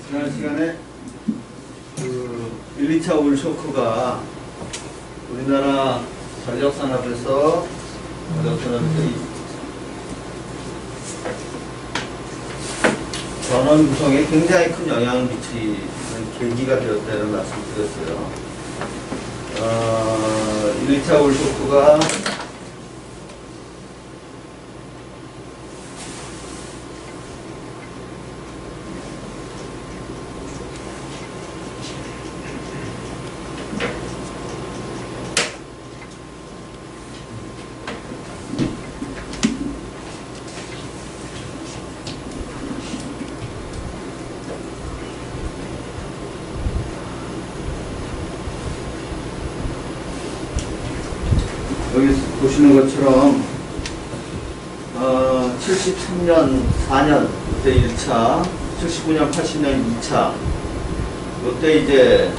지난 시간에 1, 2차 오일 쇼크가 우리나라 전력산업에서 전원 구성에 굉장히 큰 영향을 미치는 계기가 되었다는 말씀을 드렸어요. 1, 2차 오일 쇼크가 여기 보시는 것처럼 73년, 4년 그때 1차, 79년, 80년 2차 이때 이제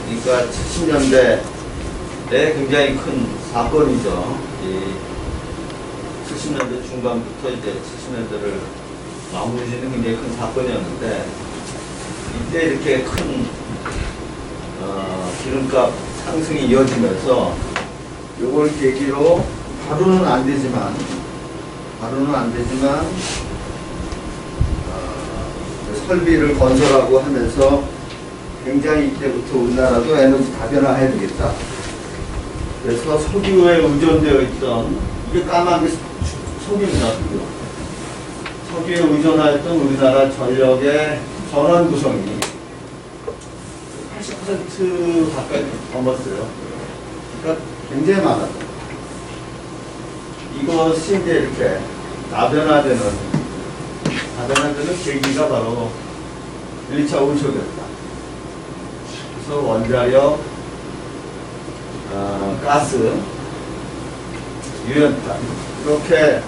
그러니까 70년대에 굉장히 큰 사건이죠. 이 70년대 중반부터 이제 70년대를 마무리 짓는 굉장히 큰 사건이었는데 이때 이렇게 큰 기름값 상승이 이어지면서 요걸 계기로 바로는 안 되지만 설비를 건설하고 하면서 굉장히 이때부터 우리나라도 에너지 다변화해야 되겠다. 그래서 석유에 의존되어 있던 이게 까만 게 석유입니다. 석유에 의존하였던 우리나라 전력의 전원 구성이 80% 가까이 넘었어요. 그러니까 굉장히 많았다. 이것이 이제 이렇게 다변화되는 계기가 바로 1, 2차 오일 쇼크였다. 그래서 원자력, 가스, 유연탄 이렇게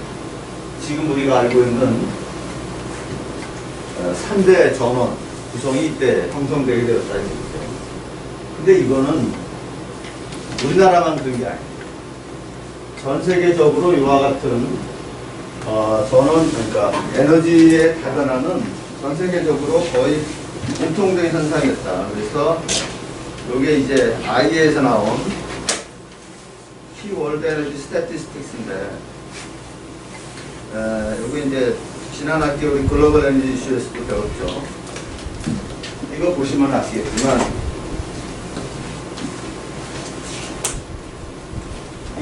지금 우리가 알고 있는 3대 전원 구성이 이때 형성되게 되었다는 얘기죠. 근데 이거는 우리나라만 그런 게 아니에요. 전 세계적으로 이와 같은 전원, 그러니까 에너지의 다변화는 전 세계적으로 거의 공통된 현상이었다. 그래서 이게 이제 IEA에서 나온 Key World Energy Statistics인데, 여기 이제 지난 학기 우리 글로벌 에너지 이슈에서도 배웠죠. 이거 보시면 아시겠지만,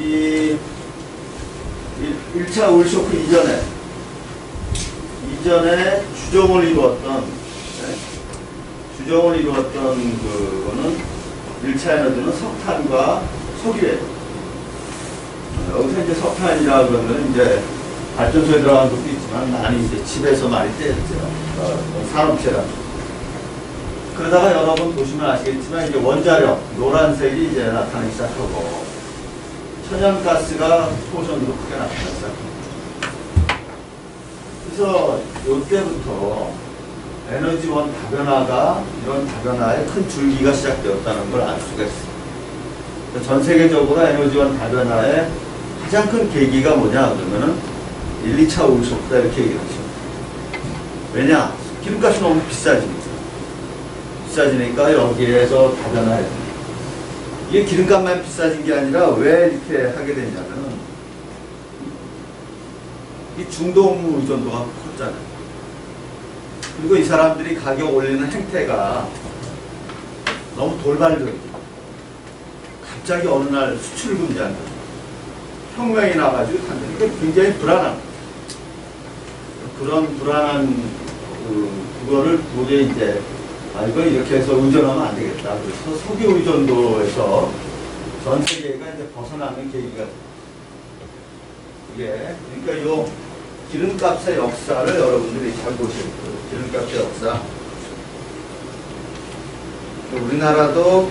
이 1차 오일 쇼크 이전에 주종을 이루었던 그거는 1차 에너지는 석탄과 석유예요. 여기서 이제 석탄이라 그러면 이제 발전소에 들어간 것도 있지만 많이 이제 집에서 많이 쓰였죠. 산업체라. 그러다가 여러분 보시면 아시겠지만 이제 원자력 노란색이 이제 나타나기 시작하고 천연가스가 포션으로 크게 나타났어요. 그래서 이때부터 에너지원 다변화가 이런 다변화의 큰 줄기가 시작되었다는 걸 알 수가 있어요. 전 세계적으로 에너지원 다변화의 가장 큰 계기가 뭐냐 그러면은 1, 2차 오일 쇼크다 이렇게 얘기를 하죠. 왜냐? 기름값이 너무 비싸지니까 여기에서 다변화해야 돼요. 이게 기름값만 비싸진 게 아니라 왜 이렇게 하게 되냐면은 이 중동 의존도가 컸잖아요. 그리고 이 사람들이 가격 올리는 행태가 너무 돌발적이죠. 갑자기 어느 날 수출을 금지한다. 혁명이 나가지고 그러니까 굉장히 불안한 그런 불안한 그거를 도저히 이제 이거 이렇게 해서 의존하면 안 되겠다. 그래서 석유 의존도에서 전 세계가 이제 벗어나는 계기가 이게 그러니까 요 기름값의 역사를 여러분들이 잘 보시고 기름값의 역사. 우리나라도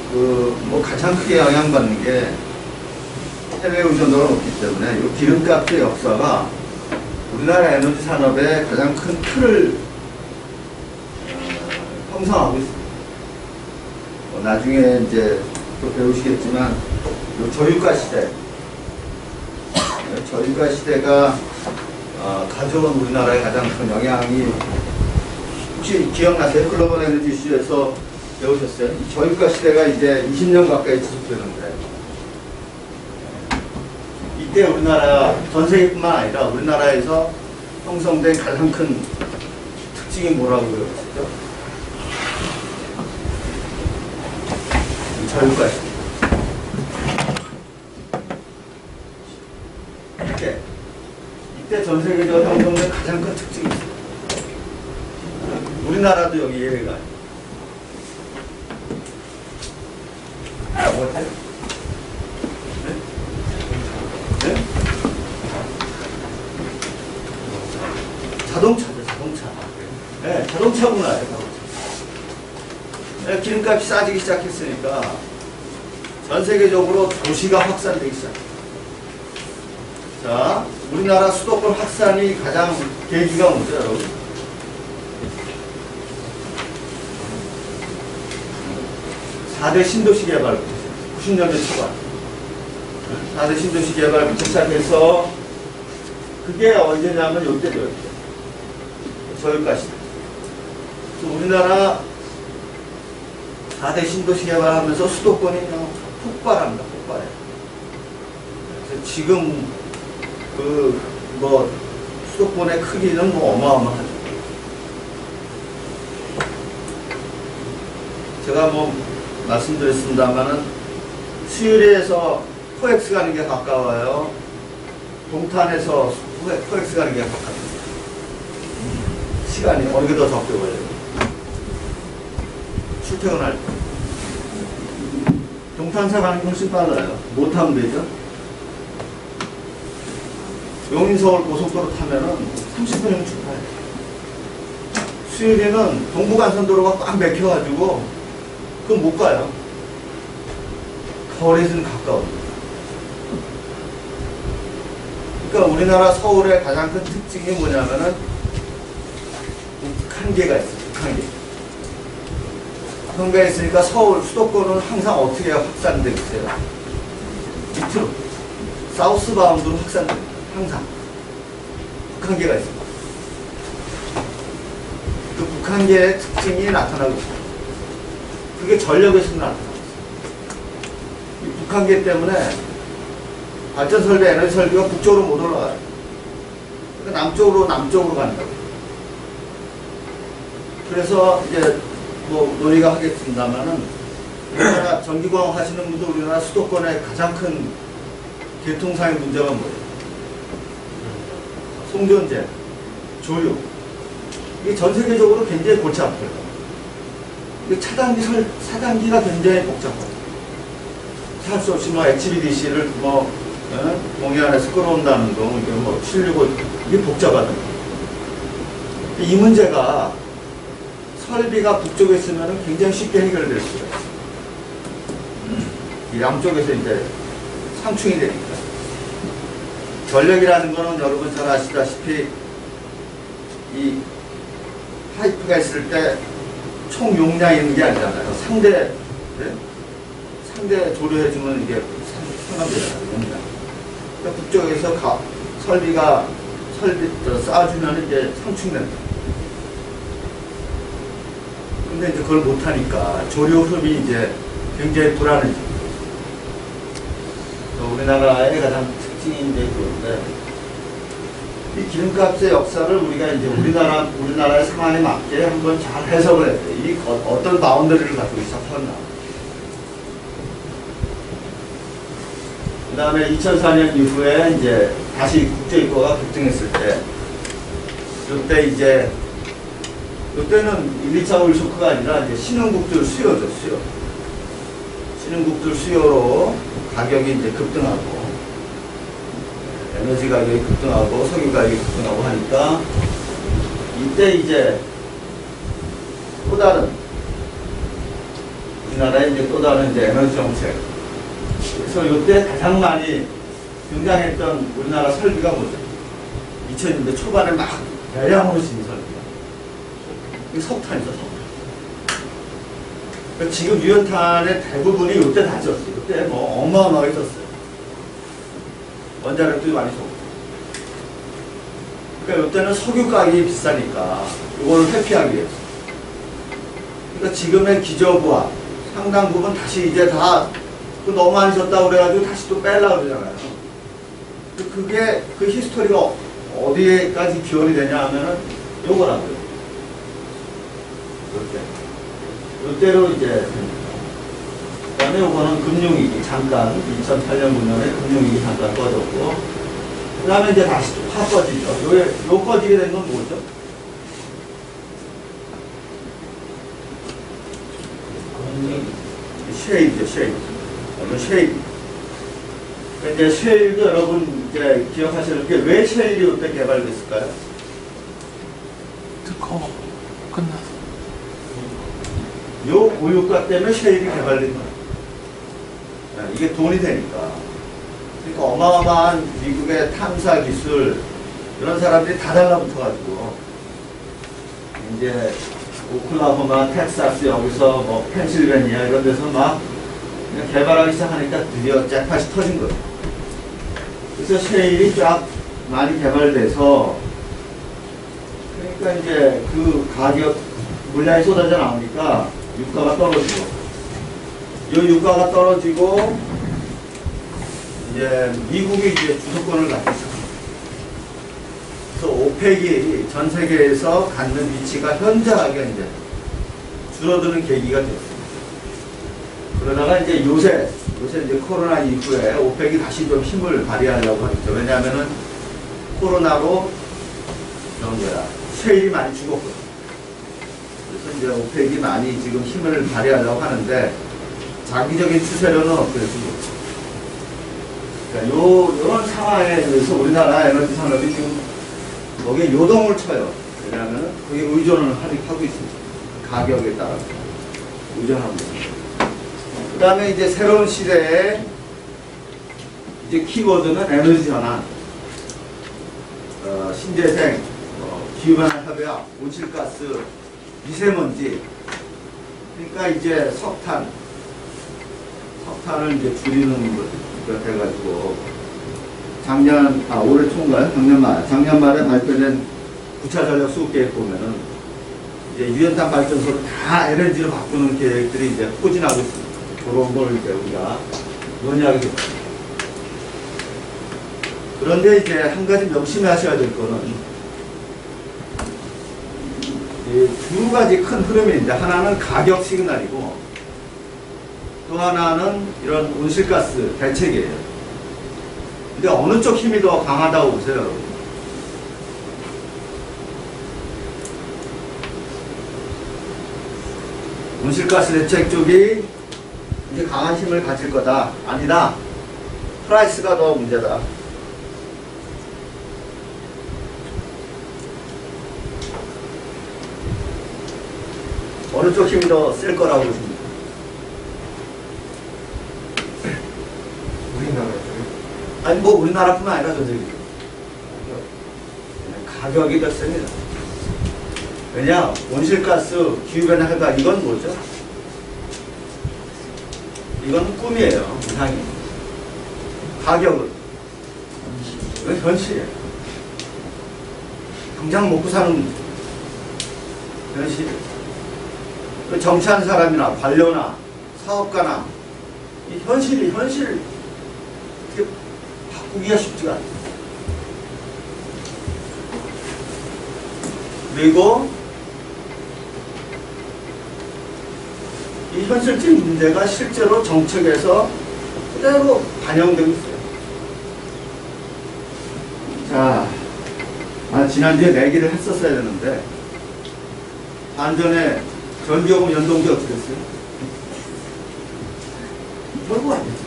뭐 가장 크게 영향받는 게 해외 의존도가 높기 때문에 이 기름값의 역사가 우리나라 에너지 산업의 가장 큰 틀을 형성하고 있습니다. 나중에 이제 또 배우시겠지만 요 저유가 시대, 저유가 시대가 가져온 우리나라의 가장 큰 영향이 혹시 기억나세요? 글로벌 에너지 이슈에서 배우셨어요? 이 저유가 시대가 이제 20년 가까이 지속되는데, 이때 우리나라, 전 세계뿐만 아니라 우리나라에서 형성된 가장 큰 특징이 뭐라고 그러셨죠? 저유가 시대. 이때 전 세계적으로 형성된 가장 큰 특징이 있어요. 우리나라도 여기 예외가 아니에요. 뭐지? 네? 네? 자동차죠, 자동차. 네, 자동차구나, 자동차. 네, 기름값이 싸지기 시작했으니까 전 세계적으로 도시가 확산되기 시작해요. 자, 우리나라 수도권 확산이 가장 계기가 뭐죠, 여러분? 4대 신도시 개발부터 90년대 초반 4대 신도시 개발부터 시작해서 그게 언제냐면 요때죠, 요때. 저유가 시대. 우리나라 4대 신도시 개발하면서 수도권이 그냥 폭발합니다, 폭발해. 그래서 지금 수도권의 크기는 어마어마하죠. 제가 말씀드렸습니다만은 수유리에서 코엑스 가는 게 가까워요. 동탄에서 코엑스 가는 게 가깝습니다. 시간이 어느 게 더 적게 걸려요. 출퇴근할 때. 동탄사 가는 게 훨씬 빨라요. 못 타면 되죠. 용인서울 고속도로 타면은 30분이면 출발해요. 수유리는 동부간선도로가 꽉 막혀가지고 그건 못 가요. 거리에서는 가까워요. 그러니까 우리나라 서울의 가장 큰 특징이 뭐냐면은 북한계가 있어요. 북한계. 북한계가 있으니까 서울 수도권은 항상 어떻게 확산되고 있어요? 밑으로 사우스 바운드로 확산됩니다. 항상 북한계가 있습니다. 그 북한계의 특징이 나타나고 있습니다. 그게 전력에서 나타나고 있습니다. 이 북한계 때문에 발전 설비, 에너지 설비가 북쪽으로 못 올라가요. 그러니까 남쪽으로 가는 거예요. 그래서 이제 논의가 하겠습니다만은 우리나라 전기광 하시는 분들 우리나라 수도권의 가장 큰 교통상의 문제가 뭐예요? 송전제, 조류. 이게 전 세계적으로 굉장히 골치 아파요. 이게 차단기가 굉장히 복잡하고. 할 수 없이 HVDC를 동해 안에서 끌어온다는 거, 이게 실리고, 이게 복잡하다. 이 문제가 설비가 북쪽에 있으면 굉장히 쉽게 해결될 수가 있어요. 이 양쪽에서 이제 상충이 되니까. 전력이라는 거는 여러분 잘 아시다시피 이 파이프가 있을 때 총 용량이 있는 게 아니잖아요. 상대 조류해주면 이게 상관되잖아요. 용량. 그러니까 북쪽에서 설비 쌓아주면 이제 상충된다. 근데 이제 그걸 못하니까 조류 흐름이 이제 굉장히 불안해집니다. 우리나라의 가장 특징이 이제 그런데, 이 기름값의 역사를 우리가 이제 우리나라의 상황에 맞게 한번 잘 해석을 해야 돼요. 이 어떤 바운더리를 가지고 시작하나. 그 다음에 2004년 이후에 이제 다시 국제유가가 급등했을 때, 이때는 1, 2차 오일 쇼크가 아니라 이제 신흥국들 수요죠, 수요. 신흥국들 수요로 가격이 이제 급등하고, 에너지 가격이 급등하고, 석유 가격이 급등하고 하니까, 이때 이제 또 다른, 우리나라의 이제 또 다른 이제 에너지 정책. 그래서 이때 가장 많이 등장했던 우리나라 설비가 뭐죠? 2000년대 초반에 막 대량으로 진 설비가. 이게 석탄이죠, 석탄. 그러니까 지금 유연탄의 대부분이 이때 다 졌어요. 이때 어마어마하게 졌어요. 원자력도 많이 졌고. 그러니까 이때는 석유 가격이 비싸니까 이걸 회피하기 위해서. 그러니까 지금의 기저부하 상당 부분 다시 이제 다 너무 많이 줬다고 그래가지고 다시 또 빼려고 그러잖아요. 그게 그 히스토리가 어디에까지 기원이 되냐 하면은 요거라고요. 요때로 이제 그 다음에 요거는 금융위기 잠깐 2008년 9년에 금융위기 잠깐 꺼졌고 그 다음에 이제 다시 확 꺼지죠. 요 꺼지게 된 건 뭐죠? 쉐입이죠, 쉐입. 쉐입. 이제 쉐일도 여러분 이제 기억하시는 게 왜 쉐일이 이때 개발됐을까요? 특허 끝나서. 요 고유가 때문에 쉐일이 개발된 거예요. 이게 돈이 되니까. 그러니까 어마어마한 미국의 탐사 기술 이런 사람들이 다 달라붙어가지고 이제 오클라호마, 텍사스 여기서 뭐 펜실베니아 이런 데서 막 개발하기 시작하니까 드디어 잭팟이 터진 거예요. 그래서 쉐일이 쫙 많이 개발돼서 그러니까 이제 그 가격 물량이 쏟아져 나오니까 유가가 떨어지고 이 유가가 떨어지고 이제 미국이 이제 주도권을 갖기 시작합니다. 그래서 오펙이 전 세계에서 갖는 위치가 현저하게 이제 줄어드는 계기가 됐습니다. 그러다가 이제 요새 이제 코로나 이후에 오펙이 다시 좀 힘을 발휘하려고 하죠. 왜냐하면은 코로나로 쉐일이 많이 죽었거든요. 그래서 이제 오펙이 많이 지금 힘을 발휘하려고 하는데 장기적인 추세로는 어떻습니까? 그러니까 요런 상황에 대해서 우리나라 에너지 산업이 지금 거기에 요동을 쳐요. 왜냐하면 그게 의존을 하고 있습니다. 가격에 따라서 의존하고 있습니다. 그 다음에 이제 새로운 시대에 이제 키워드는 에너지 전환, 신재생, 기후변화 협약, 온실가스, 미세먼지. 그러니까 이제 석탄을 이제 줄이는 것 해가지고 올해 초인가요? 작년 말에 발표된 9차 전력 수급 계획 보면은 이제 유연탄 발전소를 다 LNG로 바꾸는 계획들이 이제 포진하고 있습니다. 그런 걸 이제 우리가 논의하게 됩니다. 그런데 이제 한 가지 명심하셔야 될 거는 두 가지 큰 흐름이 있는데 하나는 가격 시그널이고 또 하나는 이런 온실가스 대책이에요. 근데 어느 쪽 힘이 더 강하다고 보세요, 여러분? 온실가스 대책 쪽이 이제 강한 힘을 가질 거다. 아니다. 프라이스가 더 문제다. 어느 쪽 힘이 더 셀 거라고 보십니까? 우리나라에서요? 아니 뭐 우리나라뿐만 아니라 전 세계 가격이 더 셉니다. 왜냐? 온실가스, 기후변화 협약 이건 뭐죠? 이건 꿈이에요. 이상이. 가격은 이건 현실이에요. 당장 먹고 사는 현실이에요. 그 정치하는 사람이나 관료나 사업가나 이 현실 이렇게 바꾸기가 쉽지가 않아요. 그리고 이 현실적인 문제가 실제로 정책에서 그대로 반영되고 있어요. 자, 지난주에 내기를 했었어야 되는데 반전에 전기요금 연동제 어떻게 됐어요? 결국 안 됐죠.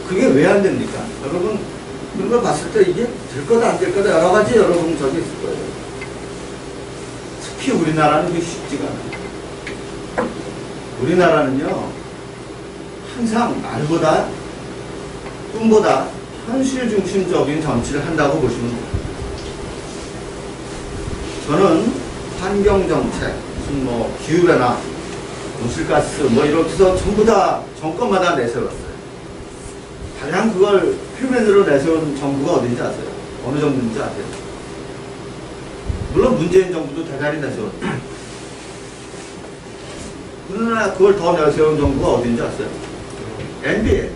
그게 왜 안 됩니까? 여러분 그런 걸 봤을 때 이게 될 거다 안 될 거다 여러 가지 여러분 저기 있을 거예요. 특히 우리나라는 그게 쉽지가 않아요. 우리나라는요 항상 말보다 꿈보다 현실 중심적인 정치를 한다고 보시면 돼요. 저는 환경정책, 무슨 뭐 기후변화, 온실가스 뭐 이렇게 해서 전부 다 정권마다 내세웠어요. 가장 그걸 표면으로 내세운 정부가 어딘지 아세요? 어느 정부인지 아세요? 물론 문재인 정부도 대단히 내세웠죠. 그러나 그걸 더 내세운 정부가 어딘지 아세요? NBA.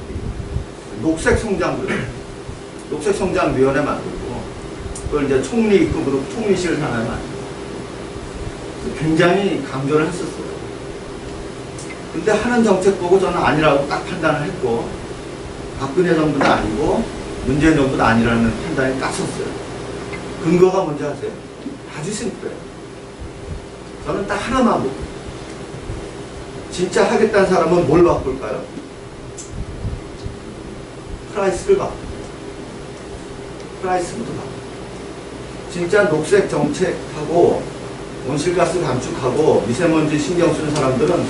녹색성장위원회 만들고, 그걸 이제 총리급으로 총리실 하나 만들고, 굉장히 강조를 했었어요. 근데 하는 정책 보고 저는 아니라고 딱 판단을 했고, 박근혜 정부도 아니고, 문재인 정부도 아니라는 판단이 딱 섰어요. 근거가 뭔지 아세요? 아주 심플해요. 저는 딱 하나만 보고, 진짜 하겠다는 사람은 뭘 바꿀까요? 프라이스를 바꿔. 프라이스부터 바꿔. 진짜 녹색 정책하고 온실가스 감축하고 미세먼지 신경 쓰는 사람들은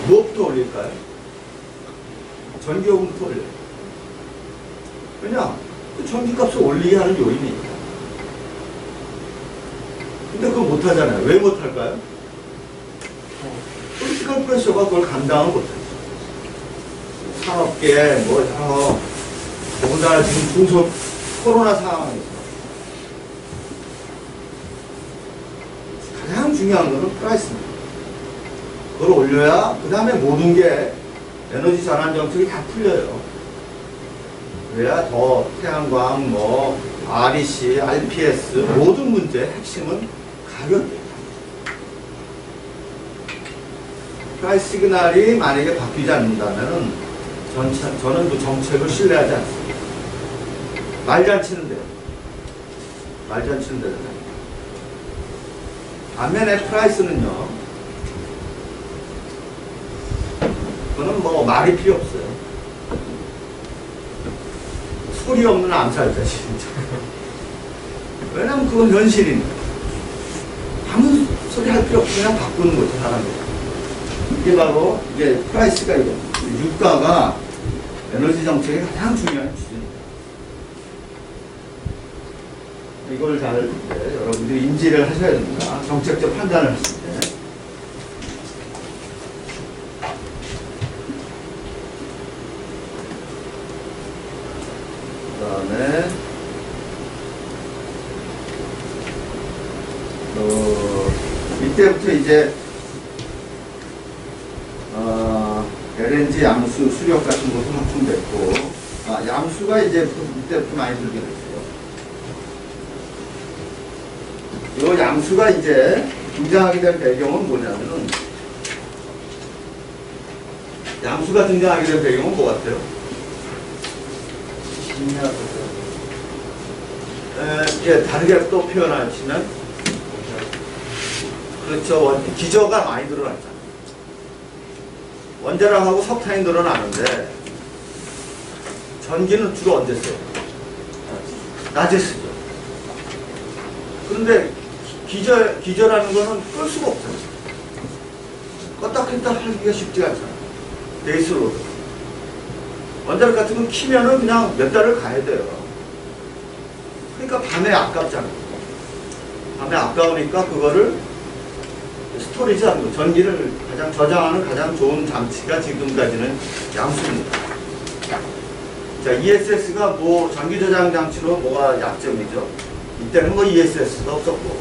무엇부터 올릴까요? 전기요금부터 올려요. 왜냐? 그 전기값을 올리게 하는 요인이니까. 근데 그거 못하잖아요. 왜 못할까요? 포리티컬 프레셔가 그걸 감당을 못해요. 산업계, 여러, 더군다나 지금 중소 코로나 상황에서 가장 중요한 거는 프라이스입니다. 그걸 올려야 그 다음에 모든 게 에너지 전환 정책이 다 풀려요. 그래야 더 태양광, REC, RPS 모든 문제 핵심은 가격이에요. 프라이스 시그널이 만약에 바뀌지 않는다면 저는 그 정책을 신뢰하지 않습니다. 말잔치는 데요. 말잔치는 데요. 반면에 프라이스는요, 그거는 말이 필요 없어요. 소리 없는 암살자, 진짜. 왜냐면 그건 현실이니까. 아무 소리 할 필요 없이 그냥 바꾸는 거죠, 사람들이. 이게 바로, 이게 프라이스가 이거. 유가가 에너지 정책의 가장 중요한 기준입니다. 이걸 잘, 여러분들이 인지를 하셔야 됩니다. 정책적 판단을 하실 때. 그 다음에, 이때부터 이제, LNG 양수, 수력 같은 것도 확충됐고, 양수가 이제 이때부터 많이 들게 됐어요. 이 양수가 이제 등장하게 된 배경은 뭐냐면은, 양수가 등장하게 된 배경은 뭐 같아요? 다르게 또 표현하시면, 그렇죠. 기저가 많이 늘어났잖아요. 원자력하고 석탄이 늘어나는데, 전기는 주로 언제 써요? 낮에 쓰죠. 그런데 기저라는 거는 끌 수가 없잖아요. 껐다 켰다 하기가 쉽지가 않잖아요. 베이스로드. 원자력 같은 건 키면은 그냥 몇 달을 가야 돼요. 그러니까 밤에 아깝잖아요. 밤에 아까우니까 그거를 스토리지 하는 거. 전기를 가장 저장하는 가장 좋은 장치가 지금까지는 양수입니다. 자, ESS가 전기 저장 장치로 뭐가 약점이죠? 이때는 ESS가 없었고,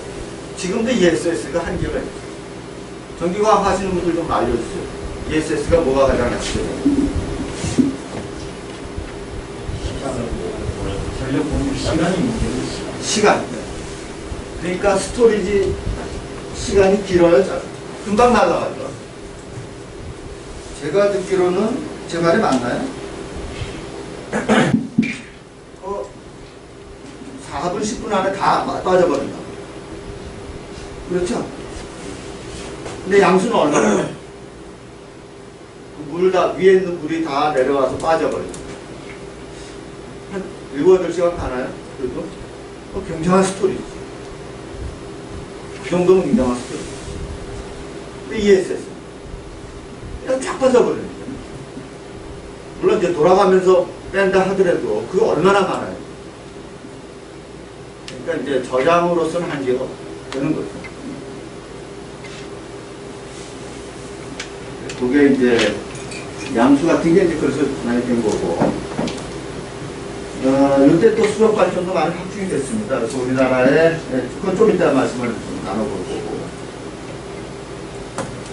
지금도 ESS가 한계가 있어요. 전기과학 하시는 분들 좀 알려주세요. ESS가 뭐가 가장 약점이에요? 전력 공급 시간이 문제죠. 시간. 그러니까 스토리지 시간이 길어요. 금방 날아가죠. 제가 듣기로는 제 말이 맞나요? 4분, 10분 안에 다 빠져버린다. 그렇죠? 근데 양수는 얼마나? 위에 있는 물이 다 내려와서 빠져버린다. 한 7, 8시간 가나요? 그래도? 굉장한 스토리지. 그 정도면 굉장한 스토리. 근데 ESS. 그냥 쫙 빠져버립니다. 물론 이제 돌아가면서 뺀다 하더라도 그거 얼마나 많아요. 그러니까 이제 저장으로서는 한계가 되는 거죠. 그게 이제 양수 같은 게 이제 그래서 많이 된 거고. 이때 또 수력 발전도 많이 확충이 됐습니다. 그래서 우리나라에, 그건 좀 이따 말씀을 나눠볼 거고.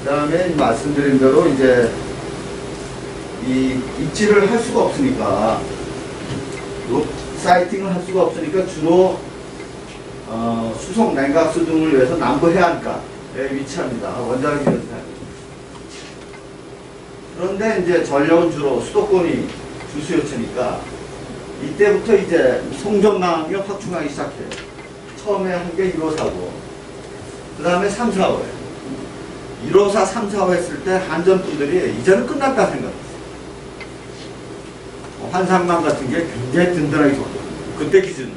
그 다음에 말씀드린 대로 이제 이 입지를 할 수가 없으니까, 사이팅을 할 수가 없으니까 주로 수송 냉각수 등을 위해서 남부 해안가에 위치합니다. 원자력 연산. 그런데 이제 전력은 주로 수도권이 주수요체니까 이때부터 이제 송전망이 확충하기 시작해요. 처음에 한 게 1호사고, 그 다음에 3, 4호. 1호사, 3, 4호 했을 때 한전 분들이 이제는 끝났다 생각했어요. 환상망 같은 게 굉장히 든든하게 좋거든요. 그때 기준.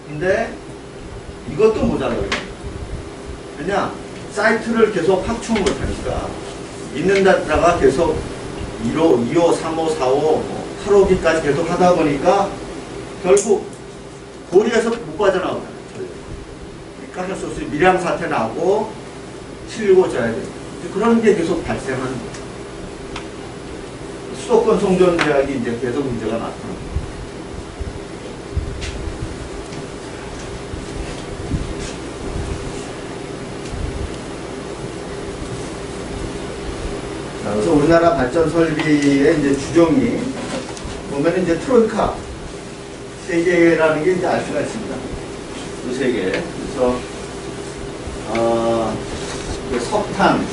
근데 이것도 모자라요. 그냥 사이트를 계속 확충을 못하니까 있는 데다가 계속 1호, 2호, 3호, 4호, 8호기까지 계속 하다 보니까 결국 고리에서 못 빠져나오잖아요. 그러니까 할 수 없이 밀양 사태 나고 실고 져야 돼요. 그런 게 계속 발생하는 거예요. 수도권 송전 제약이 이제 계속 문제가 나타납니다. 그래서 우리나라 발전 설비의 이제 주종이 보면 이제 트로이카 세 개라는 게 이제 알 수가 있습니다. 그 세 개. 그래서 석탄,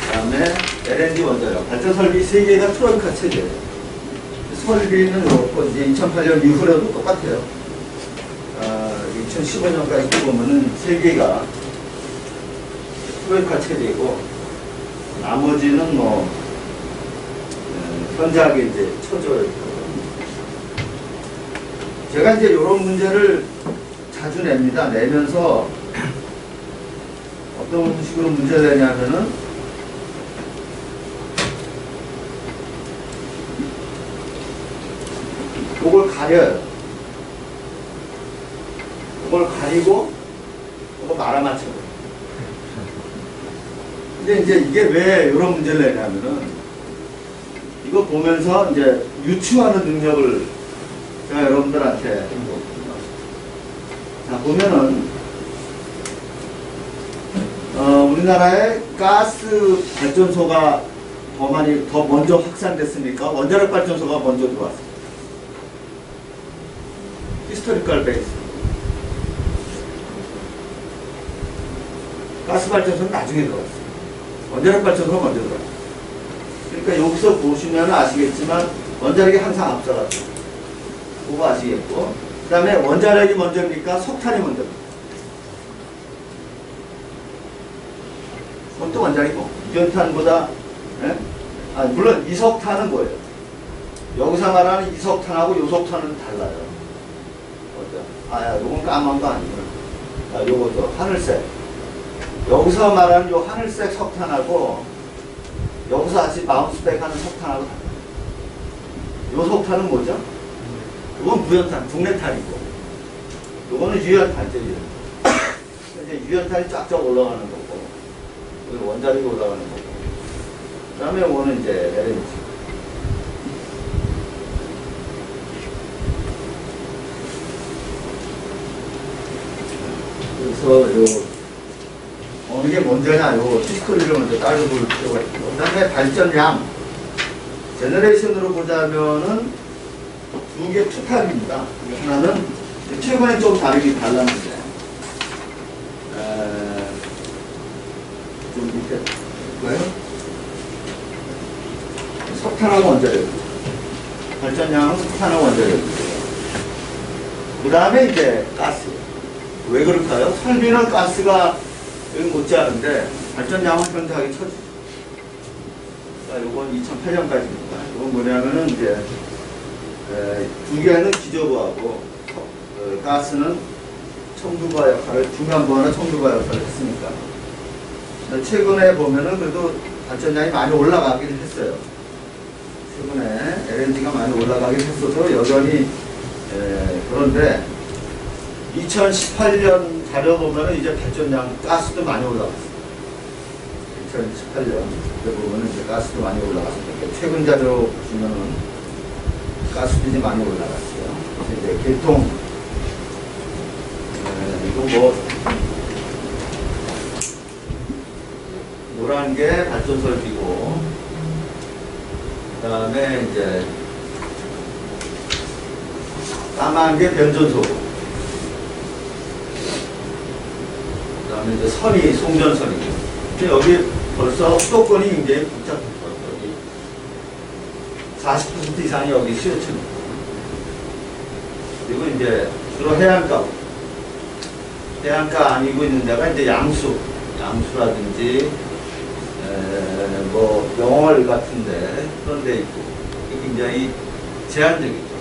그다음에 LNG 원자력 발전 설비 세 개가 트로이카 체제예요. 설비는 이제 2008년 이후로도 똑같아요. 2015년까지 보면은 세 개가 트로이카 체제이고. 나머지는 뭐, 현저하게 이제 처져 있고. 제가 이제 이런 문제를 자주 냅니다. 내면서 어떤 식으로 문제를 내냐면은, 이걸 가려요. 이걸 가리고, 이걸 말아맞혀요. 근데 이제 이게 왜 이런 문제를 내냐면은, 이거 보면서 이제 유추하는 능력을 제가 여러분들한테 자, 보면은, 우리나라에 가스 발전소가 더 먼저 확산됐으니까 원자력 발전소가 먼저 들어왔어요. 히스토리컬 베이스. 가스 발전소는 나중에 들어왔어요. 원자력 발전소가 먼저 들어왔어요. 그러니까 여기서 보시면 아시겠지만 원자력이 항상 앞서갔어요. 그거 아시겠고, 그 다음에 원자력이 먼저니까 석탄이 먼저입니다. 그것도 원자력이고, 이연탄보다, 예? 물론 이석탄은 뭐예요? 여기서 말하는 이석탄하고 요석탄은 달라요. 요건 까만 거 아니구나. 요것도 하늘색. 여기서 말하는 요 하늘색 석탄하고 여기서 다시 바운스백 하는 석탄하고 달라요. 요 석탄은 뭐죠? 이건 무연탄, 중례탄이고, 요거는 유연탄이죠. 이제 유연탄이 쫙쫙 올라가는 거고, 여기 원자력이 올라가는 거고, 그 다음에 요거는 이제 LNG. 그래서 어느 게 먼저냐, 요 피스컬리를 먼저 따져볼 필요가 있고, 그 다음에 발전량, 제너레이션으로 보자면은 두 개 투탑입니다. 하나는 최근에 좀 다르게 달랐는데, 좀 밑에 뭐예요? 석탄하고 원자력. 발전량은 석탄하고 원자력. 그 다음에 이제 가스. 왜 그럴까요? 설비는 가스가 여기 못지않은데 발전량은 현저하게 처지죠. 요건 2008년까지입니다. 이건 뭐냐면은 이제 두 개는 기저부하고 가스는 첨두부 역할을, 중간부하나 첨두부 역할을 했으니까. 최근에 보면은 그래도 발전량이 많이 올라가긴 했어요. 최근에 LNG가 많이 올라가긴 했어서 여전히 그런데 2018년 자료 보면은 이제 발전량, 가스도 많이 올라갔어요. 2018년 보면은 이제 가스도 많이 올라갔어요. 최근 자료 보시면은 가스도 이제 많이 올라갔어요. 그래서 이제 개통, 이거 뭐 노란 게 발전 설비고, 그다음에 이제 까만 게 변전소고, 그다음에 이제 선이 송전선이고. 근데 여기 벌써 수도권이 굉장히 복잡해요. 여기 40% 이상이 여기 스웨치는. 그리고 이제 주로 해안가고, 해안가 아니고 있는 데가 이제 양수라든지 뭐 영월 같은데 그런 데 있고, 굉장히 제한적이죠.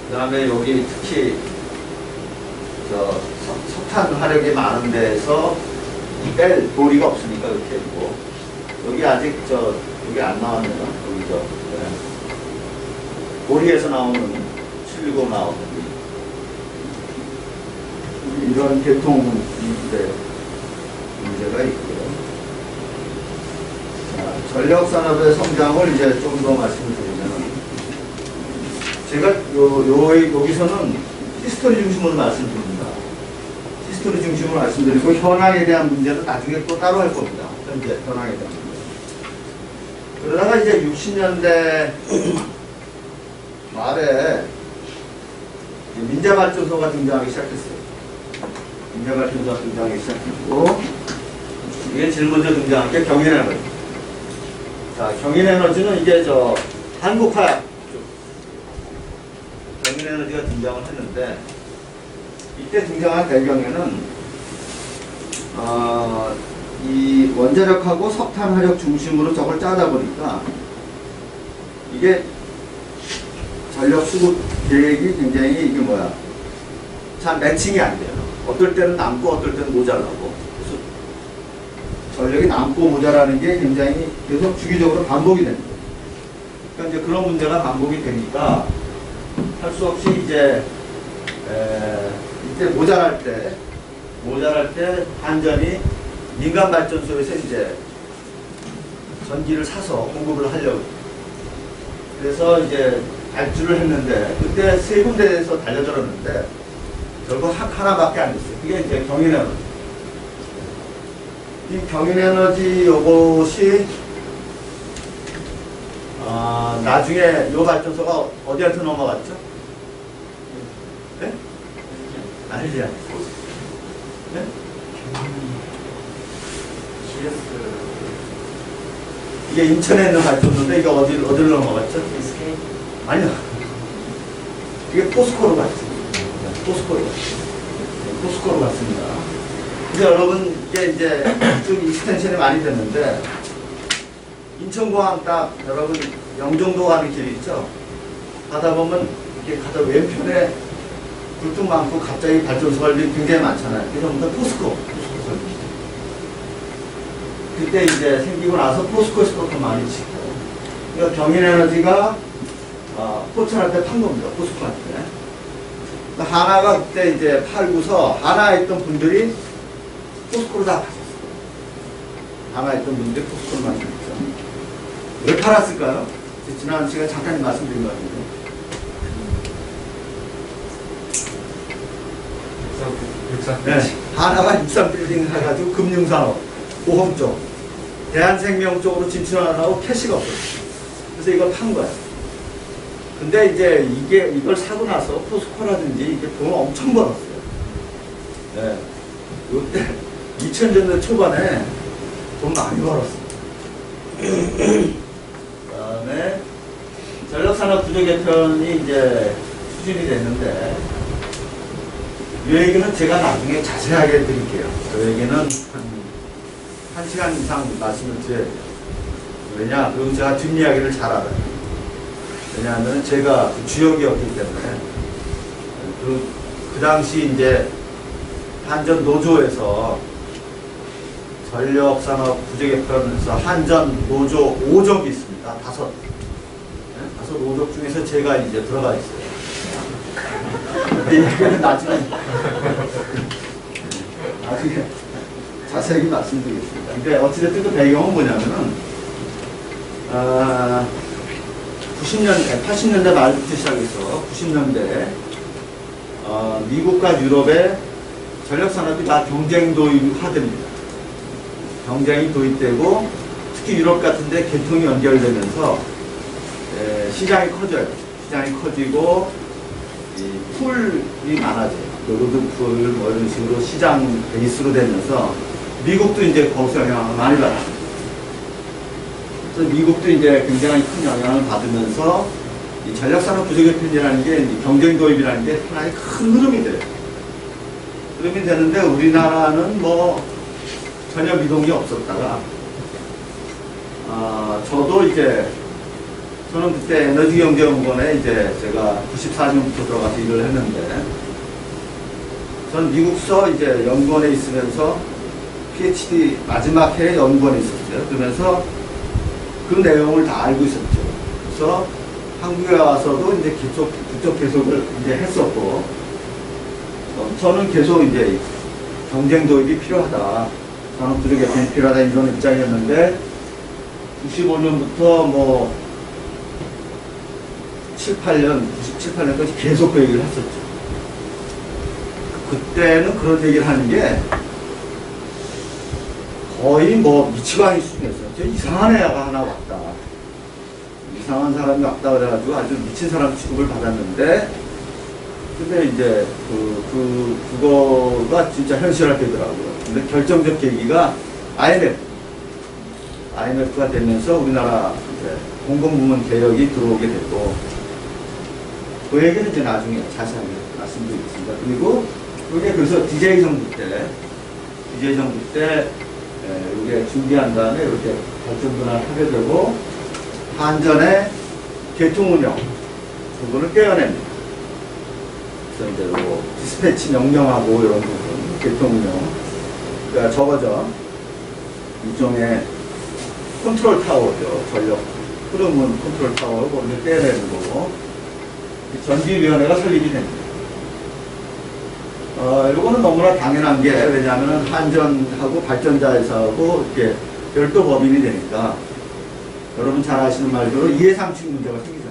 그 다음에 여기 특히 석탄 화력이 많은 데에서 뺄 도리가 없으니까 이렇게 있고, 여기 아직 여기 안 나왔네요. 여기 도리에서 나오는 710 나오는 이런 계통 문제가 있고요. 자, 전력산업의 성장을 이제 좀 더 말씀드리면, 제가 여기서는 히스토리 중심으로 말씀드립니다. 히스토리 중심으로 말씀드리고, 현황에 대한 문제는 나중에 또 따로 할 겁니다. 현재 현황에 대한 문제. 그러다가 이제 60년대 말에 민자발전소가 등장하기 시작했어요. 민자발전소가 등장하기 시작했고, 이게 제일 먼저 등장한 게 경인에너지. 자, 경인에너지는 이게 한국화약 쪽 경인에너지가 등장을 했는데, 이때 등장한 배경에는 이 원자력하고 석탄 화력 중심으로 저걸 짜다 보니까 이게 전력 수급 계획이 굉장히 잘 매칭이 안 돼요. 어떨 때는 남고 어떨 때는 모자라고. 그래서 전력이 남고 모자라는 게 굉장히 계속 주기적으로 반복이 됩니다. 그러니까 이제 그런 문제가 반복이 되니까 할 수 없이 이때 모자랄 때 한전이 민간 발전소에서 이제 전기를 사서 공급을 하려고. 그래서 이제 발주를 했는데, 그때 세 군데에서 달려들었는데 결국 하나밖에 안 됐어요. 그게 이제 경인에너지. 이 경인에너지 요것이 나중에 요 발전소가 어디한테 넘어갔죠? 네? 알지야. 네? 이게 인천에 있는 발전소인데 이게 어디로 넘어갔죠? 아니요. 이게 포스코로 갔죠. 포스코로 갔습니다. 이제 여러분, 이게 이제 좀 익스텐션이 많이 됐는데, 인천공항 딱 여러분 영종도 가는 길이 있죠? 가다 보면 이렇게 가다 왼편에 굴뚝 많고 갑자기 발전소가 굉장히 많잖아요. 그래서 포스코 설비. 그때 이제 생기고 나서 포스코에서 더 많이 치고, 그러니까 경인에너지가 포천한테 판 겁니다. 포스코한테. 하나가 그때 이제 팔고서 하나에 있던 분들이 포스코로 다 파셨어요. 하나에 있던 분들이 포스코로 마셨죠. 왜 팔았을까요? 지난 시간에 잠깐 말씀드린 것 같은데. 네. 하나가 63빌딩 해가지고 금융산업, 보험 쪽, 대한생명 쪽으로 진출하려고 캐시가 없었어요. 그래서 이걸 판 거예요. 근데 이제 이걸 사고 나서 포스코라든지 이게 돈을 엄청 벌었어요. 네. 이때 2000년대 초반에 돈 많이 벌었어요. 그다음에 전력산업 구조 개편이 이제 추진이 됐는데, 이 얘기는 제가 나중에 자세하게 드릴게요. 그 얘기는 한 시간 이상 말씀을 드려야 돼요. 왜냐? 그리고 제가 뒷이야기를 잘 알아요. 왜냐하면 제가 주역이었기 때문에. 그 당시 이제 한전 노조에서 전력산업 구조개편에서 한전 노조 5적이 있습니다. 다섯 노조 중에서 제가 이제 들어가 있어요. 근데 이거는 나중에 자세히 말씀드리겠습니다. 근데 어찌됐든 그 배경은 뭐냐면은 80년대 말부터 시작해서 90년대에 미국과 유럽의 전력 산업이 다 경쟁 도입화됩니다. 경쟁이 도입되고 특히 유럽 같은데 개통이 연결되면서 시장이 커져요. 시장이 커지고 이 풀이 많아져요. 로드풀 뭐 이런 식으로 시장 베이스로 되면서 미국도 이제 거기서 영향을 많이 받아요. 그래서 미국도 이제 굉장히 큰 영향을 받으면서 이 전력산업 부족의 편이라는 게 경쟁 도입이라는 게 하나의 큰 흐름이 돼요. 흐름이 되는데 우리나라는 뭐 전혀 미동이 없었다가 저도 이제 저는 그때 에너지경제연구원에 이제 제가 94년부터 들어가서 일을 했는데 전 미국서 이제 연구원에 있으면서 PhD 마지막 해에 연구원에 있었어요. 그러면서 그 내용을 다 알고 있었죠. 그래서 한국에 와서도 이제 국적 계속을 이제 했었고 저는 계속 이제 경쟁 도입이 필요하다. 산업 부족 개편이 필요하다 이런 입장이었는데 95년부터 뭐 97, 8년까지 계속 그 얘기를 했었죠. 그때는 그런 얘기를 하는 게 거의 뭐 미치광이 수준이었어요. 이상한 애가 하나 왔다. 이상한 사람이 왔다 그래가지고 아주 미친 사람 취급을 받았는데 근데 이제 그거가 진짜 현실화 되더라고요. 근데 결정적 계기가 IMF가 되면서 우리나라 이제 공공부문 개혁이 들어오게 됐고 그 얘기는 이제 나중에 자세하게 말씀드리겠습니다. 그리고 그게 그래서 DJ 정부 때 이게 준비한 다음에 이렇게 발전분할 하게 되고 한전의 개통운영 부분을 떼어냅니다. 그래서 이제 뭐 디스패치 명령하고 이런 부분 개통운영 그러니까 저거죠. 일종의 컨트롤 타워죠. 전력 흐름은 컨트롤 타워를 거기서 떼어내는 거고 전기위원회가 설립이 됩니다. 이거는 너무나 당연한 게 왜냐하면 한전하고 발전자회사하고 이렇게 별도 법인이 되니까 여러분 잘 아시는 말대로 이해상충 문제가 생기잖아요.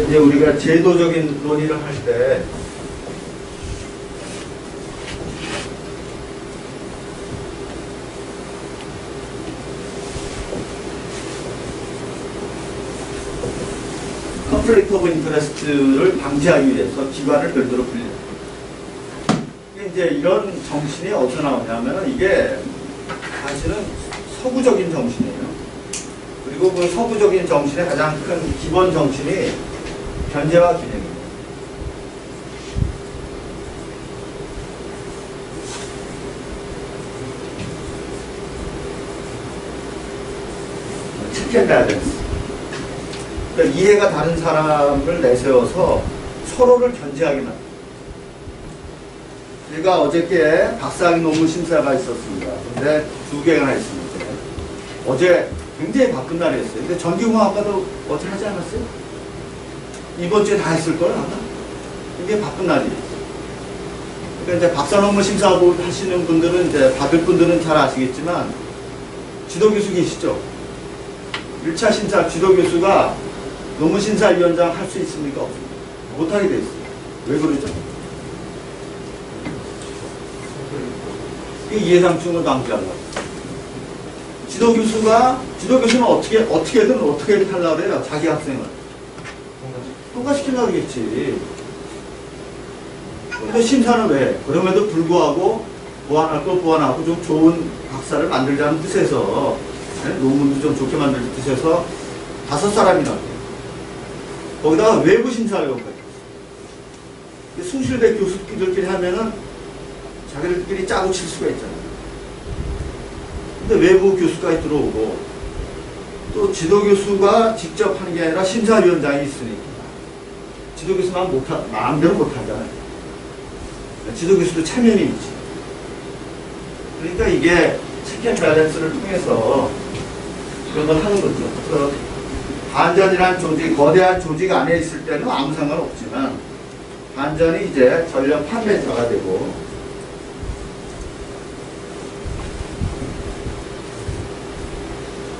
이제 우리가 제도적인 논의를 할 때 컨플릭트 오브 인터레스트를 방지하기 위해서 기관을 별도로 분리해요. 이제 이런 정신이 어디서 나오냐면 이게 사실은 서구적인 정신이에요. 그리고 그 서구적인 정신의 가장 큰 기본 정신이 견제와 균형입니다. 체크 앤 밸런스. 그러니까 이해가 다른 사람을 내세워서 서로를 견제하게 만듭니다. 제가 어저께 박사학위 논문 심사가 있었습니다. 근데 2개가 있습니다. 어제 굉장히 바쁜 날이었어요. 근데 전기공학과도 어제 하지 않았어요? 이번 주에 다 했을걸, 아마? 굉장히 바쁜 날이에요. 그러니까 이제 박사 논문 심사 하시는 분들은, 이제 받을 분들은 잘 아시겠지만, 지도교수 계시죠? 1차 심사 지도교수가 논문 심사위원장 할 수 있습니까? 없습니까? 못하게 돼 있어요. 왜 그러죠? 이게 이해상충을 방지하려고. 지도교수는 어떻게든 하려고 그래요, 자기 학생을. 통과시키려고 그러겠지. 근데 심사는 왜? 그럼에도 불구하고 보완할 거 보완하고 좀 좋은 박사를 만들자는 뜻에서, 논문도 좀 좋게 만드는 뜻에서 5사람이나 돼요. 거기다가 외부 심사를 한 거예요. 수십대 교수들끼리 하면은 자기들끼리 짜고 칠 수가 있잖아요. 근데 외부 교수까지 들어오고 또 지도교수가 직접 하는 게 아니라 심사위원장이 있으니까 지도교수만 마음대로 못하잖아요. 지도교수도 체면이 있지. 그러니까 이게 체크 밸런스를 통해서 그런 걸 하는 거죠. 그래서 반전이라는 조직, 거대한 조직 안에 있을 때는 아무 상관없지만 반전이 이제 전력 판매자가 되고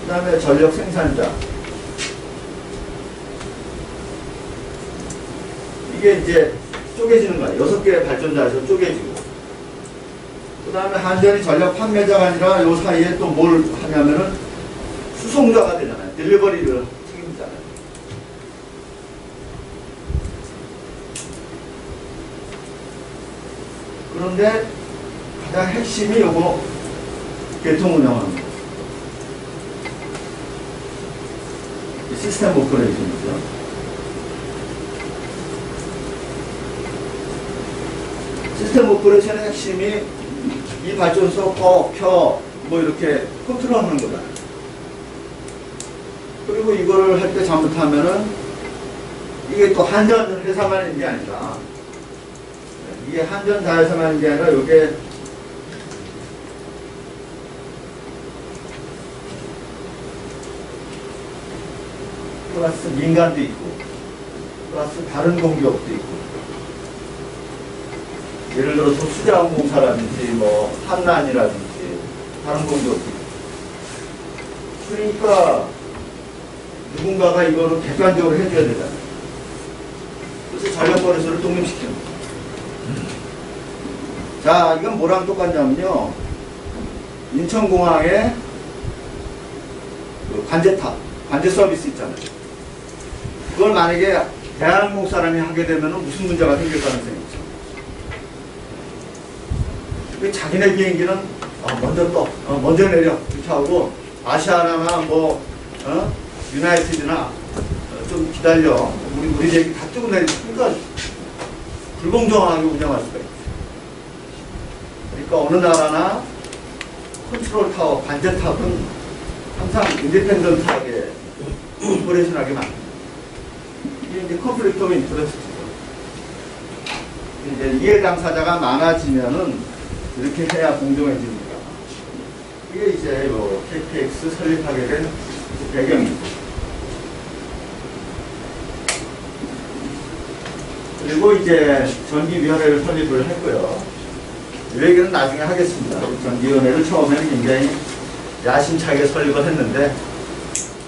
그 다음에 전력 생산자, 이게 이제 쪼개지는 거예요. 6개의 발전자에서 쪼개지고. 그 다음에 한전이 전력 판매자가 아니라 요 사이에 또 뭘 하냐면은 수송자가 되잖아요. 딜리버리를 책임지잖아요. 그런데 가장 핵심이 요거 계통 운영하는 거. 시스템 오퍼레이션이죠. 시스템 오퍼레이션의 핵심이 이 발전소 켜, 뭐 이렇게 컨트롤하는 거다. 그리고 이거를 할 때 잘못하면은 이게 또 한전 회사만 있는 게 아니라 이게 한전 자회사만 있는 게 아니라 이게 플러스 민간도 있고 플러스 다른 공기업도 있고 예를 들어서 수자원공사라든지 뭐 한난이라든지 다른 공기업도 있고 그러니까 누군가가 이거를 객관적으로 해줘야 되잖아요. 그래서 전력거래소를 독립시키는 거예요. 자, 이건 뭐랑 똑같냐면요. 인천공항에 그 관제탑, 관제 서비스 있잖아요. 그걸 만약에 대한항공 사람이 하게 되면 무슨 문제가 생길 가능성이 있죠. 자기네 비행기는 먼저 먼저 내려 이렇게 하고 아시아나나 뭐 유나이티드나 좀 기다려 우리 비행기 다 뜨고 내리고 그러니까 불공정하게 운영할 수가 있죠. 그러니까 어느 나라나 컨트롤 타워, 관제탑은 항상 인디펜던트하게 오퍼레이션하게 만듭니다. 이게 이제 컨플릭트 오브 인터레스트죠. 이제 이해 당사자가 많아지면은 이렇게 해야 공정해집니다. 이게 이제 뭐 KPX 설립하게 된 배경이고. 그리고 이제 전기위원회를 설립을 했고요. 이 얘기는 나중에 하겠습니다. 전기위원회를 처음에는 굉장히 야심차게 설립을 했는데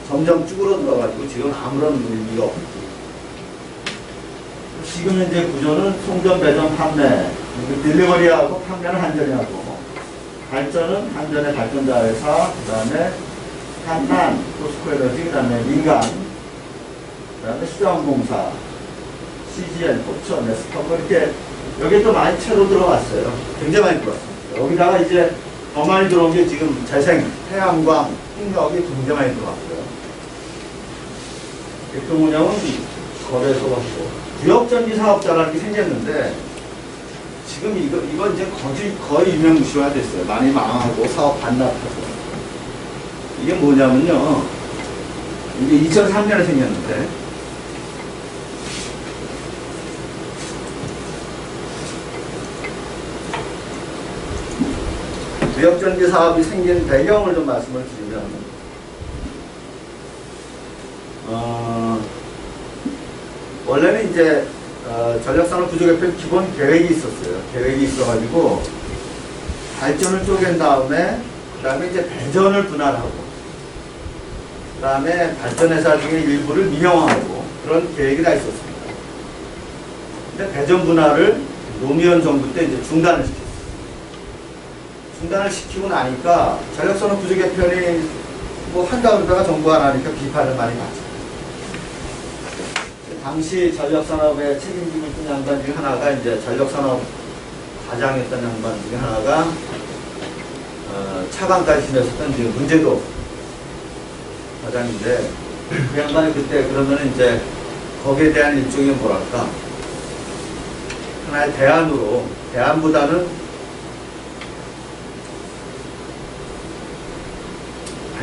점점 쭈그러들어가지고 지금 아무런 의미가 없고. 지금 현재 구조는 송전, 배전, 판매, 딜리버리하고 판매는 한전이 하고, 발전은 한전의 발전자 회사, 그 다음에 한난, 포스코에너지, 그 다음에 민간, 그 다음에 수자원공사, CGN, 포천, 에스컴, 이렇게 여기에 또 많이 채로 들어왔어요. 굉장히 많이 들어왔습니다. 여기다가 이제 더 많이 들어온 게 지금 재생, 태양광, 풍력이 굉장히 많이 들어왔고요. 객동운영은 거래소가 있고, 구역전기 사업자라는 게 생겼는데, 지금 이거 이제 거의 유명무실화 됐어요. 많이 망하고 사업 반납하고. 이게 뭐냐면요. 이게 2003년에 생겼는데, 구역전기 사업이 생긴 배경을 좀 말씀을 드리면, 원래는 이제 전력산업 구조개편 기본 계획이 있었어요. 계획이 있어가지고 발전을 쪼갠 다음에 그 다음에 이제 배전을 분할하고 그 다음에 발전회사 중에 일부를 민영화하고 그런 계획이 다 있었습니다. 근데 배전 분할을 노무현 정부 때 이제 중단을 시켰어요. 중단을 시키고 나니까 전력산업 구조개편이 뭐 한다 그러다가 정부가 안 하니까 비판을 많이 받죠. 당시 전력산업에 책임지고 있던 양반 중에 하나가 이제 전력산업 과장했던 양반 중에 하나가 차관까지 지냈었던 이제 문제도 과장인데 그 양반이 그때 그러면 이제 거기에 대한 일종의 뭐랄까 하나의 대안으로 대안보다는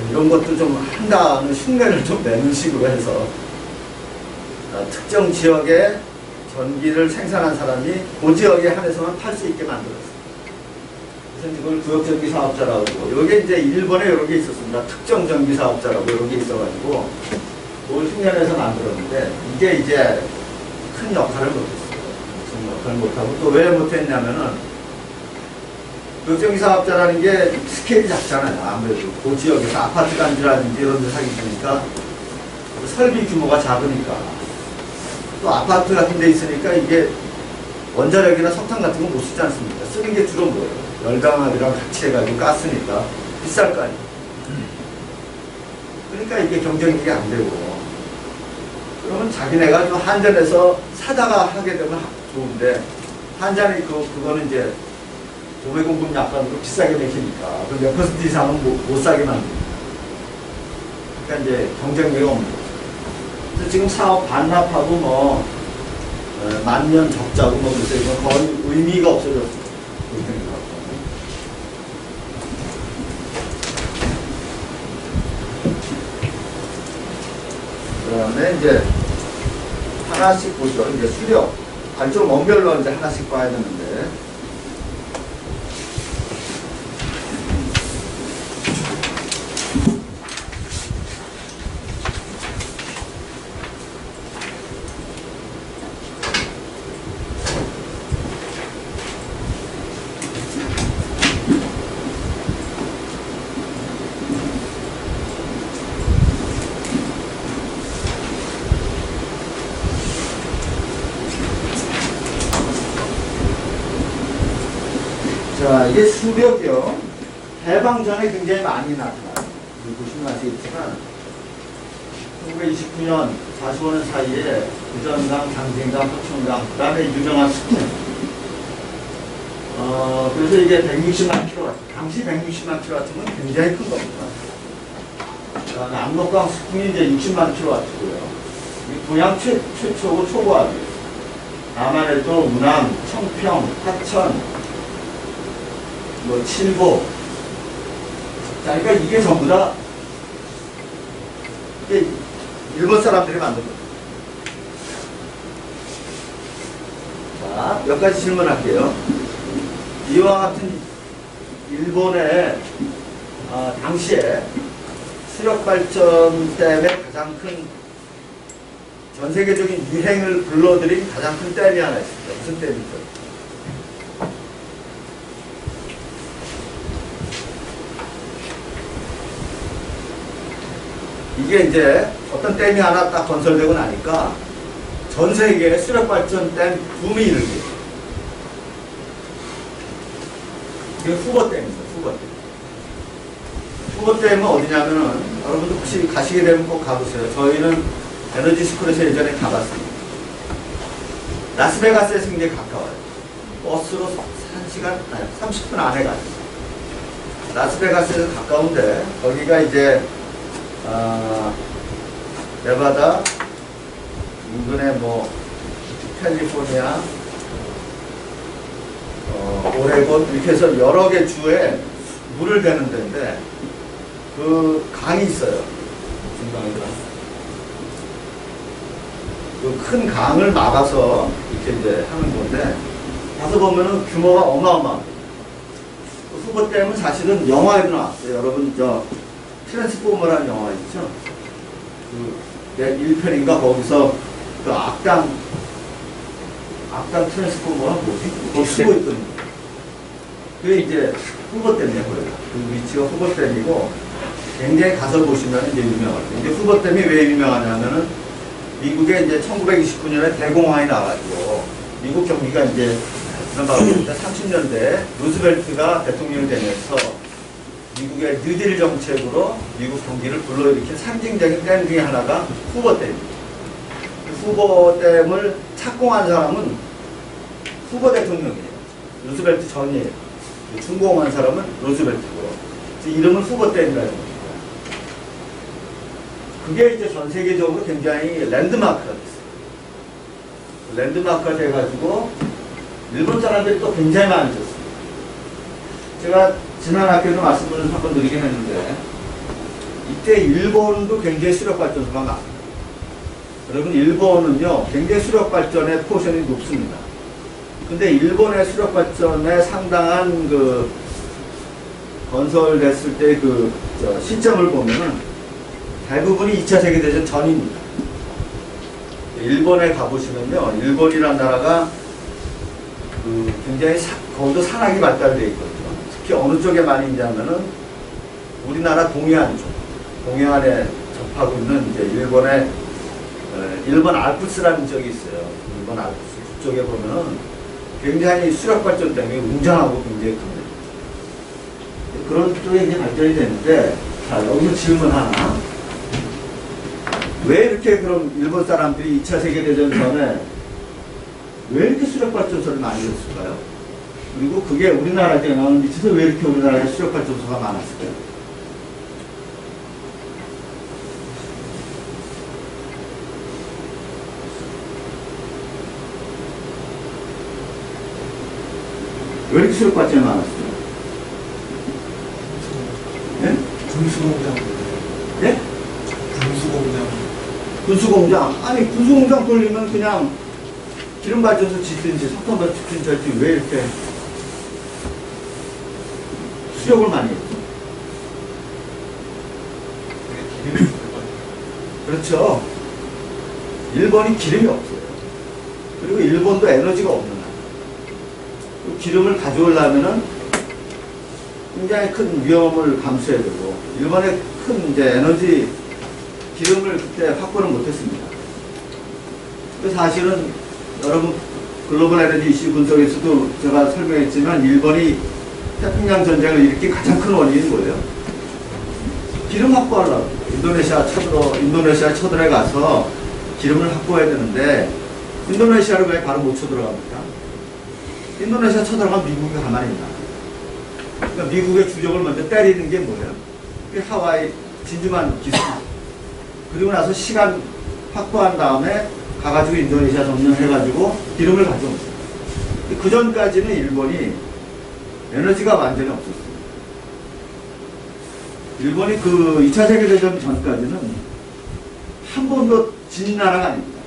이런 것도 좀 한다는 흉내를 좀 내는 식으로 해서 특정 지역에 전기를 생산한 사람이 그 지역에 한해서만 팔 수 있게 만들었어요. 그래서 이걸 구역전기 사업자라고 하고, 여기 이제 일본에 여러 개 있었습니다. 특정 전기 사업자라고 여러 개 있어가지고 뭘 흉년해서 만들었는데, 이게 이제 큰 역할을 못했어요. 큰 역할을 못하고, 또 왜 못했냐면은 구역전기 사업자라는 게 스케일이 작잖아요. 아무래도 그 지역에서 아파트 단지라든지 이런 데 사기 때니까 설비 규모가 작으니까, 또 아파트 같은 데 있으니까 이게 원자력이나 석탄 같은 거 못 쓰지 않습니까? 쓰는 게 주로 뭐예요? 열강압이랑 같이 해가지고 가스니까 비쌀 거 아니에요. 그러니까 이게 경쟁력이 안 되고, 그러면 자기네가 좀 한전에서 사다가 하게 되면 좋은데, 한전이 그거는 이제 도매 공급 약관으로 비싸게 매기니까 그 몇 퍼센트 이상은 못 사게 만듭니다. 그러니까 이제 경쟁력이 없는 거죠. 그래서 지금 사업 반납하고 뭐 만년 적자고 뭐 그래서 이건 거의 의미가 없어졌어요. 그 다음에 이제 하나씩 보죠. 이제 수력. 좀 원별로 이제 하나씩 봐야 되는데. 자, 이게 수력이요. 해방 전에 굉장히 많이 나타나요. 보시면 아시겠지만, 1929년, 45년 사이에 부전강, 장진강, 포천강, 그 다음에 유명한 스푼. 그래서 이게 160만 킬로와트, 당시 160만 킬로와트면 굉장히 큰 겁니다. 그 다음에 압록강 스푼이 이제 60만 킬로와트고요. 동양 최초고 초고압이에요. 남한에도 운암, 청평, 하천, 뭐 칠보. 자, 그러니까 이게 전부 다 이게 일본 사람들이 만든 거예요. 자, 몇 가지 질문할게요. 이와 같은 일본의 당시에 수력발전 댐의 가장 큰, 전 세계적인 유행을 불러들인 가장 큰 댐이 하나 있습니다. 무슨 댐이죠? 이게 이제 어떤 댐이 하나 딱 건설되고 나니까 전 세계에 수력발전 댐 붐이 일으켜요. 이게 후보댐입니다. 후보댐. 후보댐은 어디냐면은, 여러분들 혹시 가시게 되면 꼭 가보세요. 저희는 에너지 스쿨에서 예전에 가봤습니다. 라스베가스에서 굉장히 가까워요. 버스로 1시간, 아니 30분 안에 가요. 라스베가스에서 가까운데, 거기가 이제 네바다, 인근의 뭐, 캘리포니아, 오레곤, 이렇게 해서 여러 개 주에 물을 대는 데인데, 그 강이 있어요. 무슨 강이가? 그 큰 강을 막아서 이렇게 이제 하는 건데, 가서 보면은 규모가 어마어마합니다. 그 후보댐은 사실은 영화에도 나왔어요. 여러분, 트랜스포머라는 영화 있죠? 그 1편인가 거기서 그 악당 트랜스포머가 뭐지? 거기 쓰고 있거든요. 그게 이제 후보댐이에요. 그 위치가 후보댐이고, 굉장히 가서 보시면 이제 유명하죠. 이제 후보댐이 왜 유명하냐면은, 미국에 이제 1929년에 대공황이 나가지고, 미국 경기가 이제, 그런 바람에 30년대 루즈벨트가 대통령이 되면서, 미국의 뉴딜 정책으로 미국 경기를 불러일으킨 상징적인 댐 중에 하나가 후보댐입니다. 그 후보댐을 착공한 사람은 후보 대통령이에요. 루즈벨트 전이에요. 준공한 사람은 루즈벨트고, 이름은 후보댐이라는 겁니다. 그게 이제 전 세계적으로 굉장히 랜드마크가 됐어요. 랜드마크가 돼가지고 일본 사람들이 또 굉장히 많이 줬어요. 제가 지난 학기에도 말씀을 한번 드리긴 했는데, 이때 일본도 굉장히 수력발전소가 많아요. 여러분, 일본은요, 굉장히 수력발전의 포션이 높습니다. 근데 일본의 수력발전에 상당한 그 건설됐을 때 그 시점을 보면은 대부분이 2차 세계대전 전입니다. 일본에 가보시면요, 일본이라는 나라가 그 굉장히 거기도 산학이 발달되어 있거든요. 특히 어느 쪽에 많이 있냐면은 우리나라 동해안 쪽, 동해안에 접하고 있는 이제 일본 알프스라는 지역이 있어요. 일본 알프스 그쪽에 보면은 굉장히 수력 발전 때문에 웅장하고 굉장히 큽니다. 그런 쪽에 이제 발전이 되는데, 자, 여기서 질문 하나. 왜 이렇게 그럼 일본 사람들이 2차 세계대전 전에 왜 이렇게 수력발전소를 많이 했을까요? 그리고 그게 우리나라에 영향을 미쳐서 왜 이렇게 우리나라에 수력발전소가 많았을까요? 왜 이렇게 수력발전이 많았을까요? 네? 군수공장. 네? 군수공장. 군수공장. 아니, 군수공장 돌리면 그냥 기름발전소 짓든지 석탄발전소 짓든지 왜 이렇게 수력을 많이 했죠? 그렇죠. 일본이 기름이 없어요. 그리고 일본도 에너지가 없는 나라. 그 기름을 가져오려면은 굉장히 큰 위험을 감수해야 되고, 일본의 큰 이제 에너지 기름을 그때 확보를 못했습니다. 사실은 여러분 글로벌 에너지 이슈 분석에서도 제가 설명했지만 일본이 태평양 전쟁을 일으킨 가장 큰 원인은 뭐예요? 기름 확보하려고. 인도네시아 쳐들어 가서 기름을 확보해야 되는데 인도네시아를 왜 바로 못 쳐들어갑니까? 인도네시아 쳐들어가면 미국이 가만히 있나? 그러니까 미국의 주적을 먼저 때리는 게 뭐예요? 하와이 진주만 기술. 그리고 나서 시간 확보한 다음에 가가지고 인도네시아 점령해가지고 기름을 가져옵니다. 그 전까지는 일본이 에너지가 완전히 없었어요. 일본이 그 2차 세계대전 전까지는 한 번도 진 나라가 아닙니다.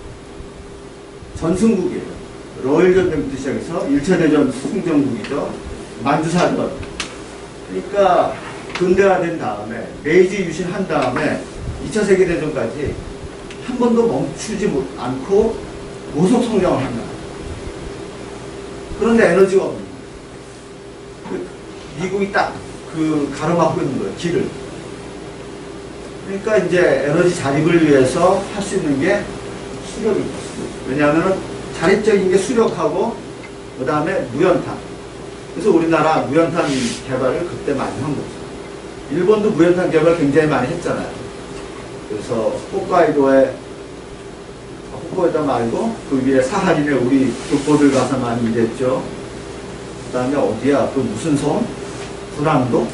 전승국이에요. 러일 전쟁부터 시작해서 1차 대전 승전국이죠. 만주사전. 그러니까 근대화된 다음에 메이지 유신한 다음에 2차 세계대전까지 한 번도 멈추지 않고 고속 성장을 한다. 그런데 에너지가 없는 거예요. 미국이 딱 그 가로막고 있는 거예요. 길을. 그러니까 이제 에너지 자립을 위해서 할 수 있는 게 수력이 있어요. 왜냐하면 자립적인 게 수력하고 그 다음에 무연탄. 그래서 우리나라 무연탄 개발을 그때 많이 한 거죠. 일본도 무연탄 개발 굉장히 많이 했잖아요. 그래서 홋카이도에다 말고 그 위에 사하린에 우리 교포들 가서 많이 일했죠. 그 다음에 어디야? 그 무슨 섬? 군함도?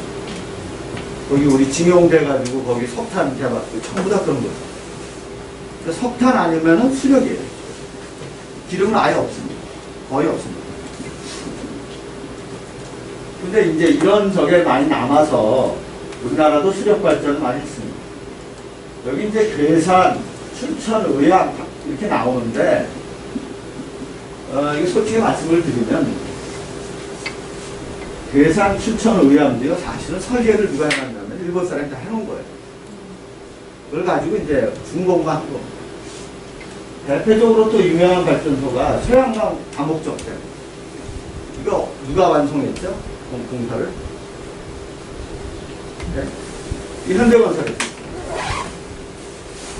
거기 우리 징용돼가지고 거기 석탄 개발, 전부 다 그런 거죠. 석탄 아니면은 수력이에요. 기름은 아예 없습니다. 거의 없습니다. 근데 이제 이런 적에 많이 남아서 우리나라도 수력 발전을 많이 했습니다. 여기 이제 괴산, 춘천, 의암 이렇게 나오는데 이게 솔직히 말씀을 드리면 괴산, 춘천, 의암도요 사실은 설계를 누가 해놨냐면 일본 사람이 다 해놓은 거예요. 그걸 가지고 이제 준공만 한 거. 대표적으로 또 유명한 발전소가 소양강 다목적대. 이거 누가 완성했죠? 공사를? 네? 이 현대건설이.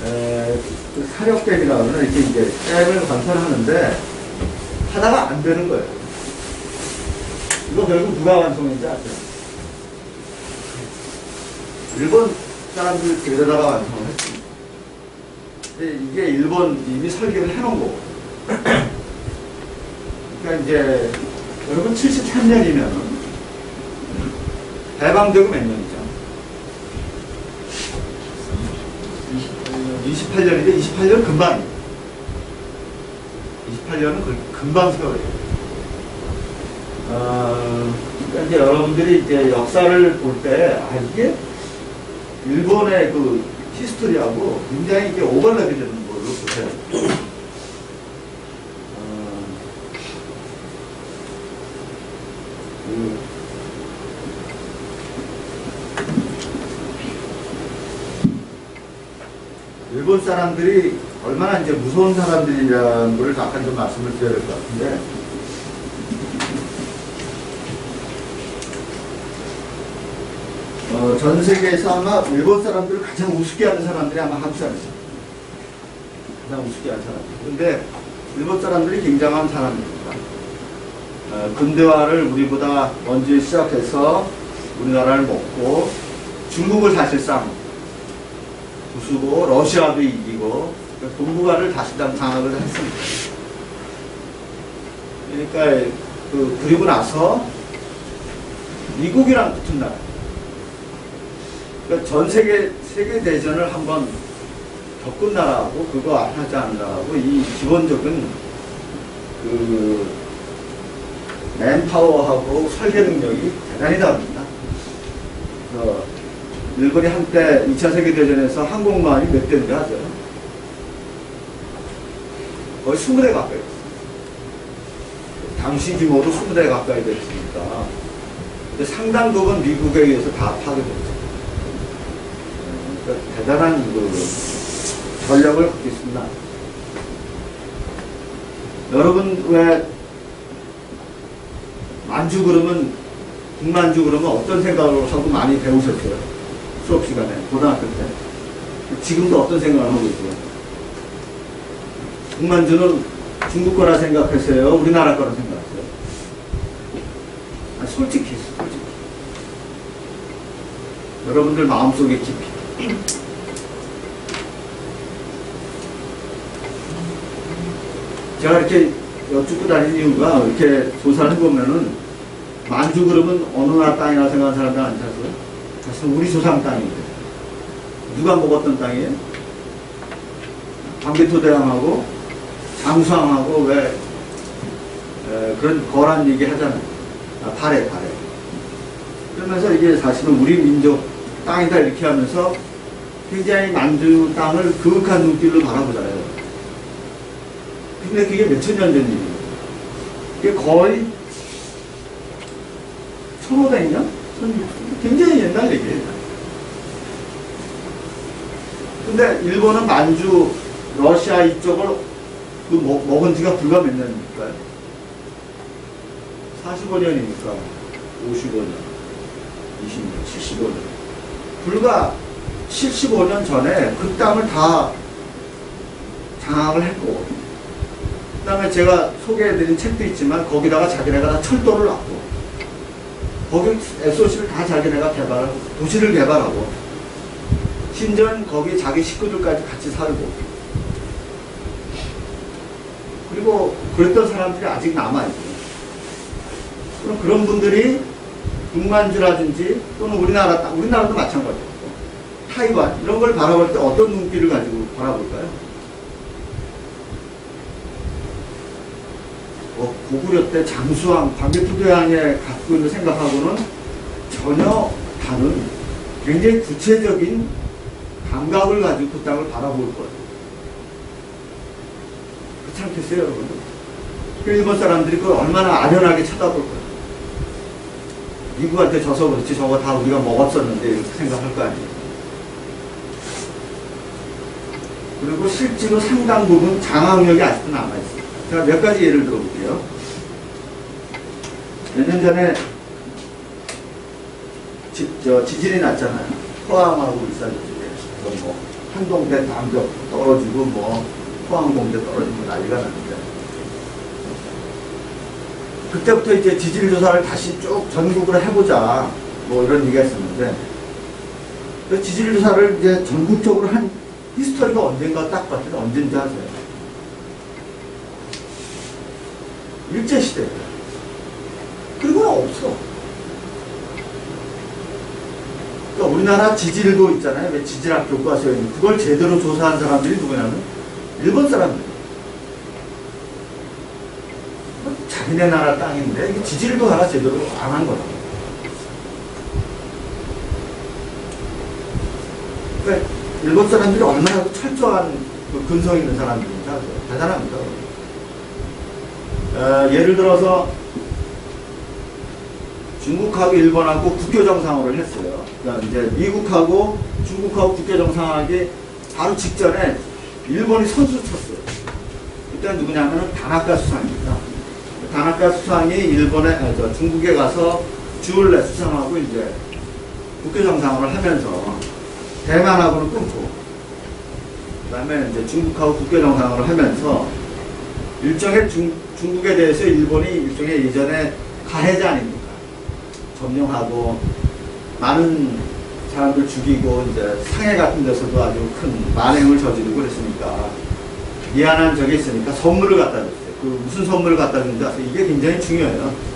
그 사력댐이라고 하면 이렇게 이제 댐을 건설하는데 하다가 안 되는 거예요. 이거 결국 누가 완성했는지 아세요? 일본 사람들 데려다가 완성을 했습니다. 근데 이게 일본 이미 설계를 해놓은 거고. 그러니까 이제 여러분 73년이면 해방되고 몇 년이죠? 28년인데 28년 금방이에요. 28년은 금방 세월이에요. 그러니까 이제 여러분들이 이제 역사를 볼 때, 이게 일본의 그 히스토리하고 굉장히 이게 오버랩이 되는 걸로 보세요. 일본 사람들이 얼마나 이제 무서운 사람들이라는 걸 잠깐 좀 말씀을 드려야 될 것 같은데, 전 세계에서 아마 일본 사람들을 가장 우습게 하는 사람들이 아마 한국 사람이죠. 가장 우습게 하는 사람들. 근데 일본 사람들이 굉장한 사람입니다. 근대화를 우리보다 먼저 시작해서 우리나라를 먹고 중국을 사실상 부수고 러시아도 이기고 동북아를 다시 장악을 했습니다. 그러니까 그리고 나서 미국이랑 붙은 나라. 그러니까 전 세계 대전을 한번 겪은 나라하고 그거 안 하지 않은 나라하고 이 기본적인 맨파워하고 설계 능력이 대단히 다릅니다. 일본이 한때 2차 세계대전에서 항공모함이 몇 대인지 아세요? 거의 20대 가까이 됐어요. 당시 규모도 20대 가까이 됐으니까. 근데 상당 부분 미국에 의해서 다 파괴됐죠. 그러니까 대단한 전력을 갖고 있습니다. 여러분 왜 만주 그러면 국만주 그러면 어떤 생각을 하고 많이 배우셨어요? 수업 시간에 고등학교 때. 지금도 어떤 생각을 하고 있어요? 국만주는 중국 거라 생각하세요? 우리나라 거라 생각하세요? 솔직히 여러분들 마음속에 깊이 제가 이렇게 여쭙고 다니는 이유가 이렇게 조사를 해보면은 만주 그러면 어느 나라 땅이라고 생각하는 사람들 안 찾아요? 사실 우리 조상 땅인데 누가 먹었던 땅이에요? 광개토대왕하고 장수왕하고 왜 그런 거란 얘기 하잖아요. 발해 그러면서 이게 사실은 우리 민족 땅이다 이렇게 하면서 굉장히 만주 땅을 그윽한 눈길로 바라보잖아요. 근데 그게 몇천 년 된 일이에요. 이게 거의 1500년? 굉장히 옛날 얘기예요. 근데 일본은 만주, 러시아 이쪽을 먹은 지가 불과 몇 년입니까? 45년이니까 55년, 20년, 75년. 불과 75년 전에 그 땅을 다 장악을 했고, 그 다음에 제가 소개해드린 책도 있지만 거기다가 자기네가 다 철도를 놨고 거기 SOC를 다 자기네가 개발하고 도시를 개발하고 심지어는 거기 자기 식구들까지 같이 살고 그리고 그랬던 사람들이 아직 남아있고 그럼 그런 분들이 북만주라든지 또는 우리나라도 마찬가지고 타이완 이런 걸 바라볼 때 어떤 눈길을 가지고 바라볼까요? 고구려 때 장수왕, 광개토대왕에 갖고 있는 생각하고는 전혀 다른 굉장히 구체적인 감각을 가지고 그 땅을 바라볼 거예요. 그렇지 않겠어요, 여러분? 일본 사람들이 그걸 얼마나 아련하게 쳐다볼 거예요. 미국한테 져서 그렇지, 저거 다 우리가 먹었었는데, 이렇게 생각할 거 아니에요. 그리고 실제로 상당 부분 장악력이 아직도 남아있어요. 제가 몇 가지 예를 들어볼게요. 몇 년 전에 지진이 났잖아요. 포항하고 일산 쪽에. 뭐, 한동대 담벽 떨어지고, 뭐, 포항공대 떨어지고 난리가 났는데. 그때부터 이제 지질 조사를 다시 쭉 전국으로 해보자. 뭐 이런 얘기가 있었는데. 그 지질 조사를 이제 전국적으로 한 히스토리가 언젠가 딱 봤더니 언젠지 아세요? 일제시대. 그리고는 없어. 그러니까 우리나라 지질도 있잖아요. 왜 지질학 교과서에 있는 그걸 제대로 조사한 사람들이 누구냐면 일본 사람들. 자기네 나라 땅인데 이게 지질도 하나 제대로 안 한 거다. 그러니까 일본 사람들이 얼마나 철저한 근성 있는 사람들인지 아세요? 대단합니다. 예를 들어서 중국하고 일본하고 국교 정상화를 했어요. 그러니까 이제 미국하고 중국하고 국교 정상화하기 바로 직전에 일본이 선수 쳤어요. 그때 누구냐면은 다나카 수상입니다. 다나카 수상이 중국에 가서 주울레 수상하고 이제 국교 정상회를 하면서 대만하고는 끊고, 그 다음에 이제 중국하고 국교 정상회를 하면서 일종의 중국에 대해서 일본이 일종의 예전에 가해자 아닙니까? 점령하고 많은 사람들 죽이고 이제 상해 같은 데서도 아주 큰 만행을 저지르고 그랬으니까 미안한 적이 있으니까 선물을 갖다 줬어요. 그 무슨 선물을 갖다 준지 아세요? 이게 굉장히 중요해요.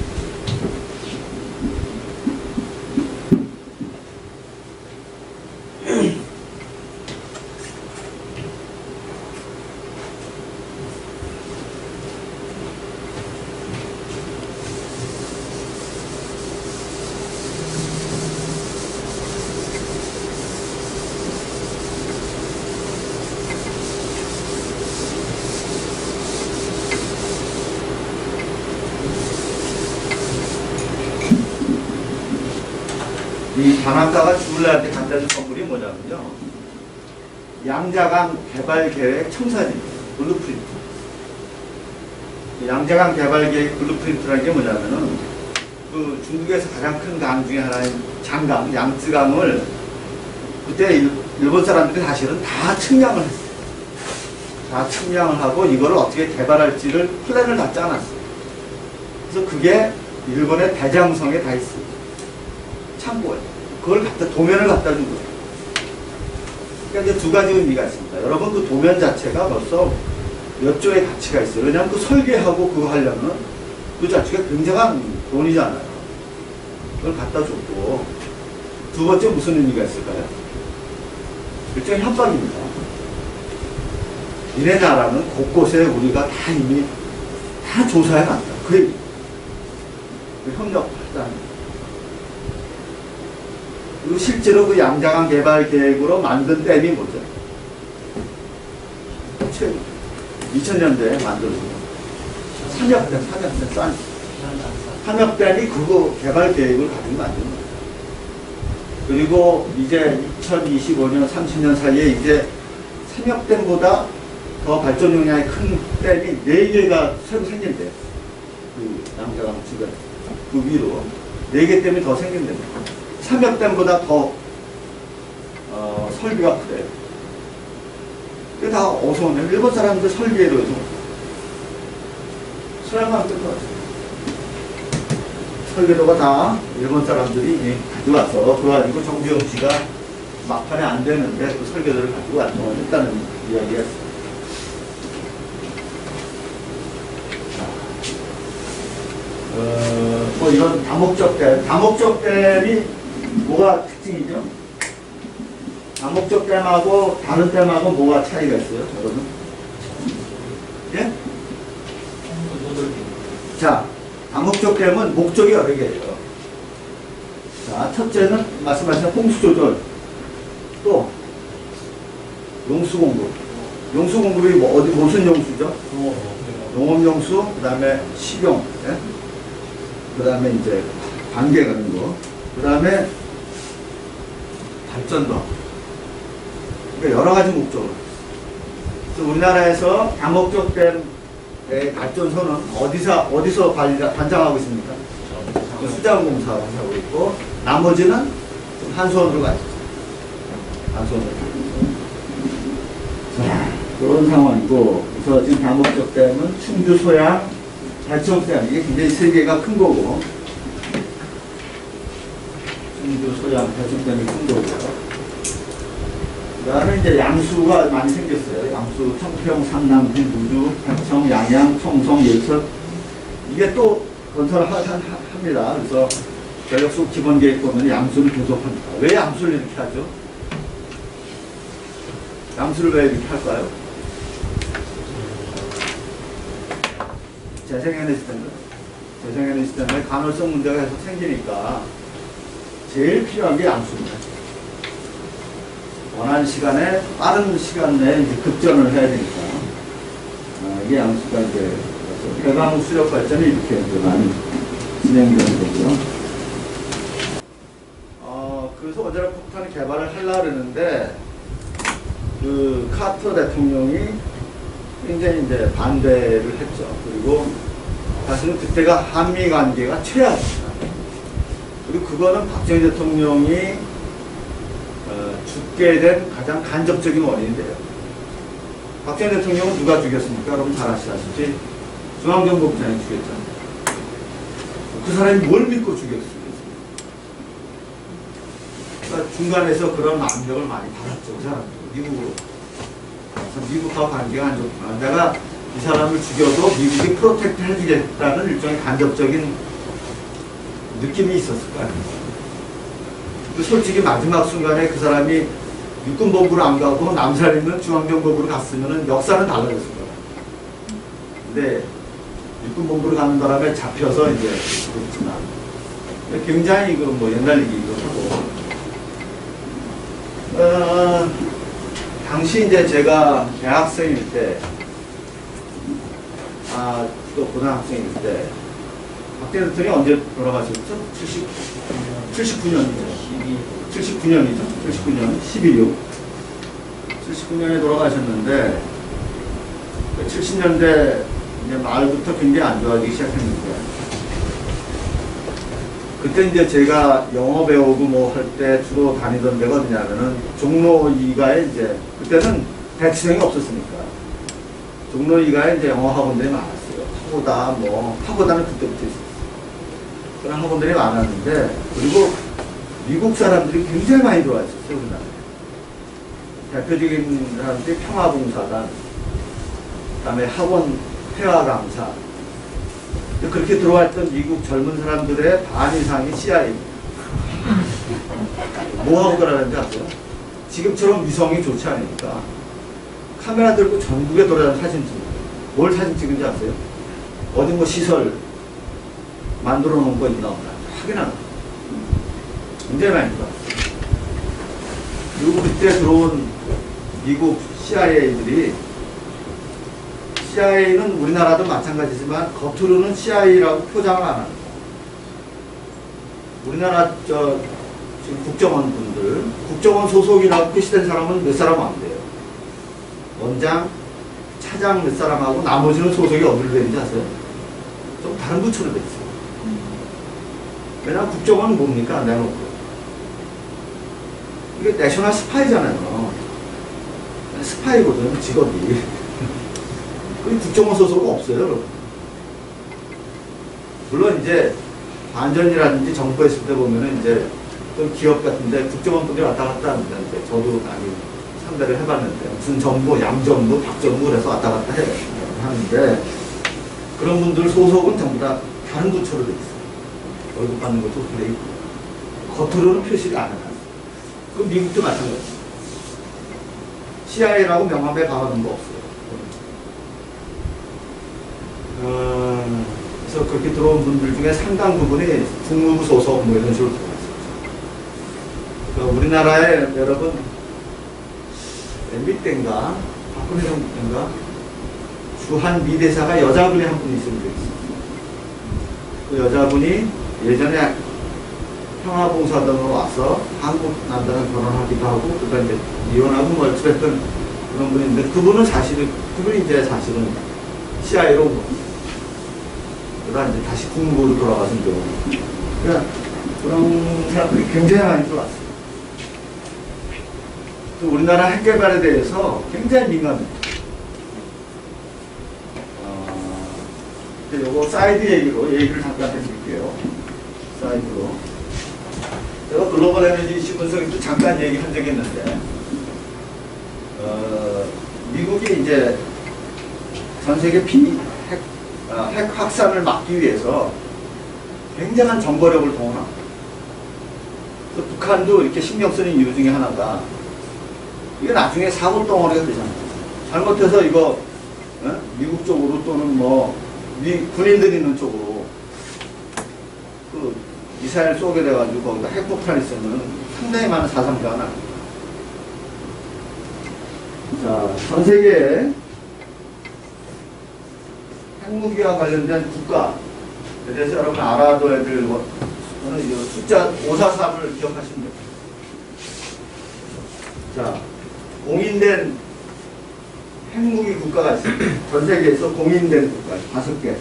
이 다나카가 주울레한테 갖다 준 선물이 뭐냐면요, 양자강 개발 계획 첨사진 블루프린트. 양자강 개발 계획 블루프린트라는 게 뭐냐면은 그 중국에서 가장 큰 강 중에 하나인 장강, 양쯔강을 그때 일본 사람들이 사실은 다 측량을 했어요. 다 측량을 하고 이걸 어떻게 개발할지를 플랜을 다 짜놨어요. 그래서 그게 일본의 대장성에 다 있어요. 창고에. 그걸 도면을 갖다 준 거예요. 그러니까 이제 두 가지 의미가 있습니다. 여러분, 그 도면 자체가 벌써 몇 조의 가치가 있어요. 왜냐하면 그 설계하고 그거 하려면 그 자체가 굉장한 돈이잖아요. 그걸 갖다 줬고, 두 번째 무슨 의미가 있을까요? 일종의 협박입니다. 니네 나라는 곳곳에 우리가 다 이미 다 조사해 놨다. 그 얘기. 그 협력하자는. 그리고 실제로 그 양자강 개발 계획으로 만든 댐이 뭐죠? 2000년대에 만들어진 삼역댐, 삼역댐이 그거 개발 계획을 가지고 만든 거예요. 그리고 이제 2025년, 30년 사이에 이제 삼역댐보다 더 발전 용량이 큰 댐이 4개가 새로 생긴대요. 그 양자강 주변, 그 위로 4개 댐이 더 생긴답니다. 삼역댐보다 더 설비가 크대요. 그게 다 어디서 오냐? 일본 사람들 설계로 해서 서양만 뜰 것 같아요. 설계도가 다 일본 사람들이 가져와서 그래가지고 정주영 씨가 막판에 안 되는데 그 설계도를 가지고 완성했다는 이야기가 있어요. 뭐 이런 다목적댐이 뭐가 특징이죠? 다목적 댐하고 다른 댐하고 뭐가 차이가 있어요, 여러분? 예? 자, 다목적 댐은 목적이 여러 개예요. 자, 첫째는 말씀하신 홍수 조절, 또 용수 공급. 용수 공급이 뭐 무슨 용수죠? 농업 용수, 그 다음에 식용, 예? 그 다음에 이제 관계 같은 거, 그 다음에 발전도. 그러니까 여러 가지 목적으로. 그래서 우리나라에서 다목적 댐의 발전소는 어디서 관장하고 있습니까? 수자원공사하고 하고 있고, 나머지는 한수원으로 가 있어요. 한수원으로. 자, 그런 상황이고, 그래서 지금 다목적 댐은 충주, 소양, 대청댐, 이게 굉장히 세계가 큰 거고, 충주, 소양, 대청댐이 큰 거고요. 그 다음에 이제 양수가 많이 생겼어요. 양수, 청평, 상남, 무주, 평청, 양양, 청송, 예천. 이게 또 건설을 합니다. 그래서 전력수 기본계획 보면 양수를 계속 합니다. 왜 양수를 이렇게 하죠? 양수를 왜 이렇게 할까요? 재생에너지 때문에 간헐성 문제가 계속 생기니까 제일 필요한 게 양수입니다. 원하는 시간에 빠른 시간 내에 이제 급전을 해야 되니까 이게 양수가 이제 배강 수력 발전이 이렇게 이제 많이 진행되는 거고요. 그래서 원자력 폭탄 개발을 하려고 그러는데 그 카터 대통령이 굉장히 이제 반대를 했죠. 그리고 사실은 그때가 한미 관계가 최악입니다. 그리고 그거는 박정희 대통령이 죽게 된 가장 간접적인 원인인데요. 박정희 대통령은 누가 죽였습니까? 여러분 잘 아시다시피 중앙정보부장이 죽였잖아요. 그 사람이 뭘 믿고 죽였습니까? 그러니까 중간에서 그런 압력을 많이 받았죠. 그 사람 미국으로. 그래서 미국과 관계가 안 좋구나. 내가 이 사람을 죽여도 미국이 프로텍트 해주겠다는 일종의 간접적인 느낌이 있었을 거예요. 솔직히 마지막 순간에 그 사람이 육군본부로 안 가고 남산에 있는 중앙정보부로 갔으면 역사는 달라졌을 거예요. 근데 육군본부로 가는 바람에 잡혀서 이제 그렇지만 굉장히 이거 뭐 옛날 얘기이기도 하고 당시 이제 제가 대학생일 때 또 고등학생일 때 박정희 대통령이 언제 돌아가셨죠? 79년이죠. 79년이죠. 79년 12.6 79년에 돌아가셨는데 70년대 이제 말부터 굉장히 안 좋아지기 시작했는데 그때 이제 제가 영어 배우고 뭐 할 때 주로 다니던 데가 어디냐면은 종로 2가에 이제 그때는 대치동이 없었으니까 종로 2가에 이제 영어 학원들이 많았어요. 파고다는 그때부터 있었어요. 그런 학원들이 많았는데 그리고 미국 사람들이 굉장히 많이 들어와 있었어요. 우리나라에. 대표적인 사람들이 평화봉사단, 그 다음에 학원 회화강사. 그렇게 들어왔던 미국 젊은 사람들의 반 이상이 CIA. 뭐 하고 그러는지 아세요? 지금처럼 위성이 좋지 않으니까 카메라 들고 전국에 돌아다니는 사진 찍어요. 뭘 사진 찍은지 아세요? 어디 뭐 시설 만들어 놓은 거 있나 없나 확인하는 거. 굉장히 많이 들어왔어요. 그리고 그때 들어온 미국 CIA들이 CIA는 우리나라도 마찬가지지만 겉으로는 CIA라고 포장을 안 합니다. 우리나라 지금 국정원 분들 국정원 소속이라고 표시된 사람은 몇 사람 안 돼요. 원장, 차장 몇 사람하고 나머지는 소속이 어디로 되는지 아세요? 좀 다른 부처로 돼 있어요. 왜냐하면 국정원은 뭡니까? 내놓고 이게 내셔널 스파이잖아요. 스파이거든, 직업이. 그 국정원 소속은 없어요. 물론 이제 반전이라든지 정부 했을 때 보면은 이제 좀 기업 같은데 국정원 분들이 왔다 갔다 합니다. 이제 저도 많이 상대를 해봤는데 무슨 정부, 양정부, 박정부 그래서 왔다 갔다 하는데 그런 분들 소속은 전부 다 다른 부처로 돼 있어요. 월급 받는 것도 그래 있고 겉으로는 표시가 안 해요. 그 미국도 마찬가지. CIA라고 명함에 박아놓은 거 없어요. 그래서 그렇게 들어온 분들 중에 상당 부분이 국무부 소속 뭐 이런 식으로 들어왔어요. 그러니까 우리나라에 여러분 MB 때인가 박근혜 정부 때인가 주한 미대사가 여자분이 한 분 있으면 되겠어요. 그 여자분이 예전에 평화봉사단으로 와서 한국 남자랑 결혼하기도 하고 그다음에 이제 이혼하고 뭐 어쨌든 그런 분인데 그분이 이제 사실은 CIA로 온 겁니다. 그러다 이제 다시 국무부로 돌아가서 이제 그러니까 그런 사람들이 굉장히 많이 들어왔어요. 또 우리나라 핵 개발에 대해서 굉장히 민감해요. 요거 사이드 얘기를 잠깐 해드릴게요. 사이드로. 제가 글로벌 에너지 이슈 분석에도 잠깐 얘기한 적이 있는데, 미국이 이제 전 세계 핵 확산을 막기 위해서 굉장한 정보력을 동원합니다. 북한도 이렇게 신경 쓰는 이유 중에 하나가 이게 나중에 사고 덩어리가 되잖아요. 잘못해서 이거 미국 쪽으로 또는 뭐 군인들이 있는 쪽으로 그 미사일 쏘게 돼가지고 거기다 핵폭탄이 있으면 상당히 많은 사상자가 나요. 자, 전 세계에 핵무기와 관련된 국가, 그래서 여러분 알아둬야 될 저는 숫자 543을 기억하시면 됩니다. 자, 공인된 핵무기 국가가 있습니다. 전 세계에서 공인된 국가 5개.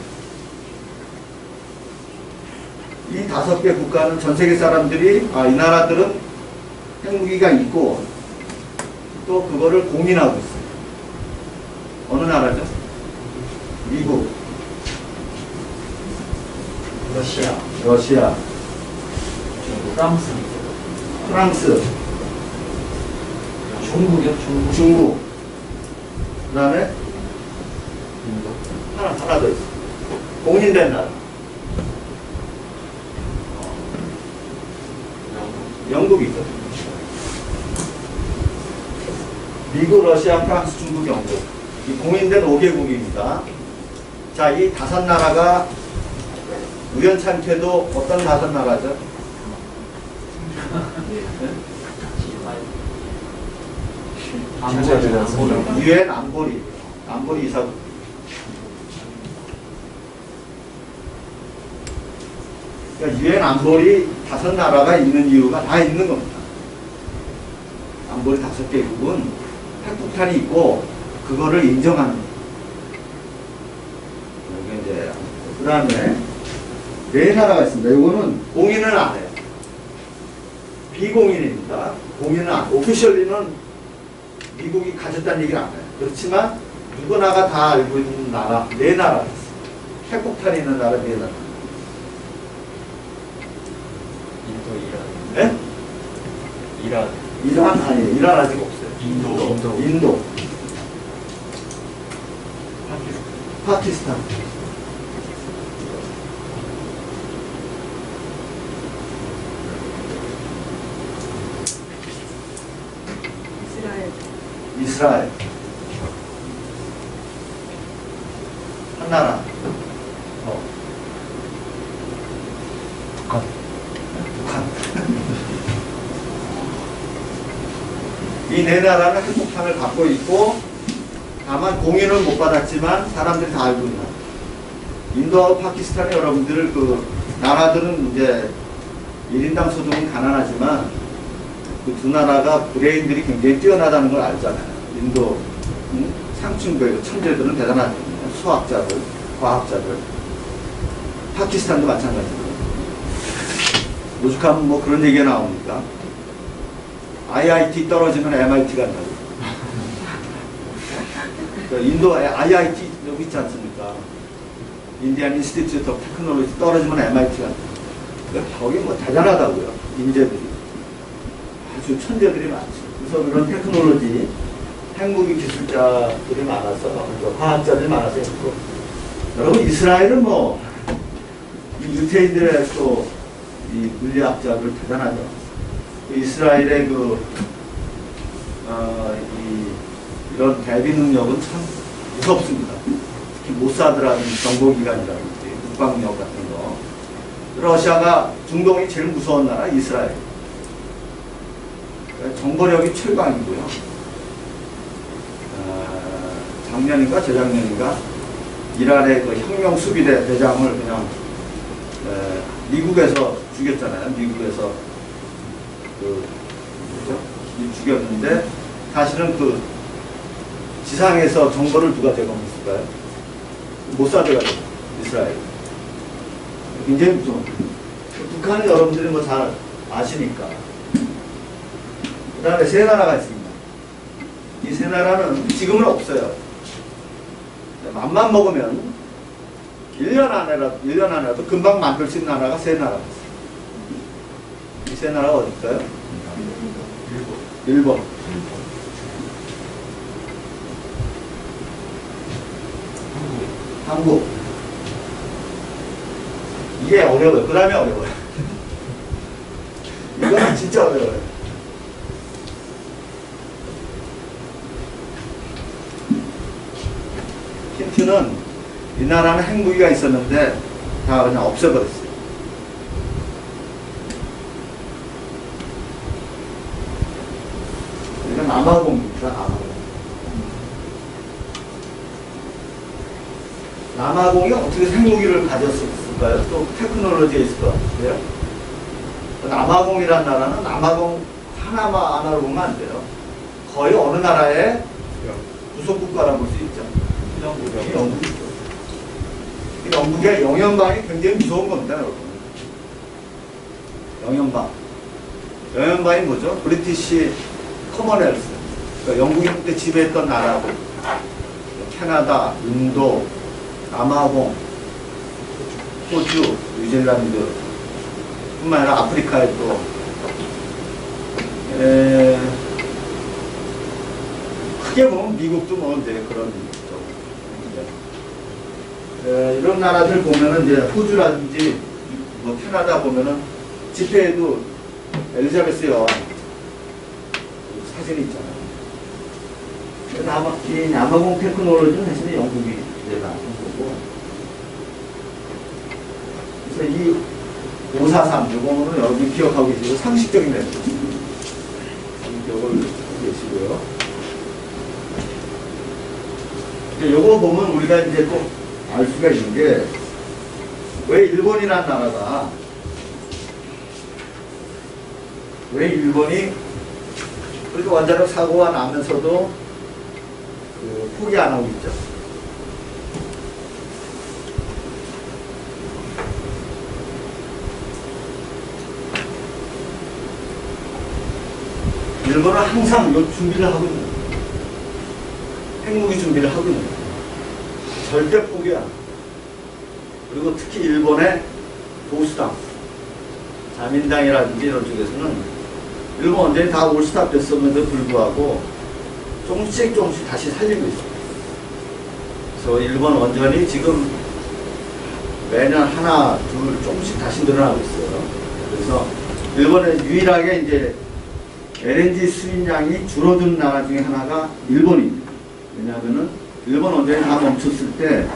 이 5개 국가는 전 세계 사람들이 이 나라들은 핵무기가 있고 또 그거를 공인하고 있어요. 어느 나라죠? 미국, 러시아, 프랑스, 중국, 그 다음에 하나 더 있어. 공인된 나라. 영국이 있거든. 미국, 러시아, 프랑스, 중국, 영국. 이 공인된 5개국입니다. 자, 이 5나라가 우연찮게도 어떤 5나라죠? 유엔 안보리 이사국. 그러니까 유엔 안보리 5나라가 있는 이유가 다 있는 겁니다. 안보리 5개국은 핵폭탄이 있고 그거를 인정하는 거예요. 여기 이제 그 다음에 4나라가 있습니다. 이거는 공인은 안 해요. 비공인입니다. 공인은 안 해요. 오피셜리는 미국이 가졌다는 얘기를 안 해요. 그렇지만 누구나가 다 알고 있는 나라 4나라가 있어요. 핵폭탄이 있는 나라 4나라. 네? 이란 아니에요. 이란 아직 없어요. 인도. 파키스탄. 이스라엘. 한 나라. 북한. 이 4나라는 핵폭탄을 갖고 있고 다만 공인은 못 받았지만 사람들이 다 알고 있는. 인도하고 파키스탄이 여러분들 그 나라들은 이제 1인당 소득은 가난하지만 그 2나라가 브레인들이 굉장히 뛰어나다는 걸 알잖아요. 인도 상층부의 천재들은 대단하거든요. 수학자들, 과학자들. 파키스탄도 마찬가지고. 오죽하면 뭐 그런 얘기가 나옵니까? IIT 떨어지면 MIT 간다고. 인도 IIT 여기 있지 않습니까? 인디안 인스티튜트 오브 테크놀로지 떨어지면 MIT 간다고. 그러니까 거기 뭐 대단하다고요. 인재들이. 아주 천재들이 많죠. 그래서 그런 테크놀로지, 핵무기 기술자들이 많아서, 과학자들이 많아서 했고. 여러분, 이스라엘은 뭐, 이 유태인들의 또, 이 물리학자들 대단하죠. 이스라엘의 이런 대비 능력은 참 무섭습니다. 특히 모사드라는 정보기관이라든지, 국방력 같은 거. 러시아가 중동이 제일 무서운 나라, 이스라엘. 정보력이 최강이고요. 작년인가 재작년인가 이란의 그 혁명 수비대 대장을 그냥 미국에서 죽였잖아요. 미국에서 죽였는데 사실은 그 지상에서 정보를 누가 제공했을까요? 모사드가 이스라엘. 굉장히 무서워. 북한은 여러분들이 뭐 잘 아시니까. 그 다음에 3나라가 있습니다. 이 3나라는 지금은 없어요. 맘만 먹으면 1년 안에라도 금방 만들 수 있는 나라가 3나라가 있어요. 이 3나라가 어딜까요? 일본. 한국. 이게 어려워요. 그 다음에 어려워요. 이거는 진짜 어려워요. 힌트는 이 나라는 핵무기가 있었는데 다 그냥 없애버렸어요. 이건 남아공입니다. 남아공이 어떻게 핵무기를 가졌을까요? 또 테크놀로지가 있을 것 같아요. 남아공이라는 나라는 남아공 하나로 보면 안 돼요. 거의 어느 나라의 부속 국가라고 볼 수 있죠. 영국이죠. 영국의 영연방이 굉장히 무서운 겁니다, 여러분. 영연방. 영연방이 뭐죠? 브리티시 커먼웰스. 그러니까 영국이 그때 지배했던 나라들. 캐나다, 인도, 남아공, 호주, 뉴질랜드 뿐만 아니라 아프리카에 또 크게 보면 미국도 뭐 이제 그런 이런 나라들 보면은 이제 호주라든지 뭐 캐나다 보면은 집회에도 엘리자베스 여왕 사진이 있잖아요. 이 남아공 테크놀로지는 사실 영국이 이제 나온 거고. 그래서 이 543 요거는 여러분이 기억하고 계시고 상식적인 내용. 기억을 계시고요. 요거 보면 우리가 이제 꼭 알 수가 있는 게 왜 일본이라는 나라가 왜 일본이 그렇게 원자력 사고가 나면서도 포기 안 하고 있죠. 일본은 항상 요 준비를 하고 있는 거예요. 핵무기 준비를 하고 있는 거예요. 절대 포기 안 해요. 그리고 특히 일본의 보수당, 자민당이라든지 이런 쪽에서는 일본 완전히 다 올스탑 됐었는데도 불구하고 조금씩 다시 살리고 있어요. 그래서 일본 원전이 지금 매년 하나, 둘 조금씩 다시 늘어나고 있어요. 그래서 일본의 유일하게 이제 LNG 수입량이 줄어든 나라 중에 하나가 일본입니다. 왜냐하면은 일본 원전이 다 멈췄을 때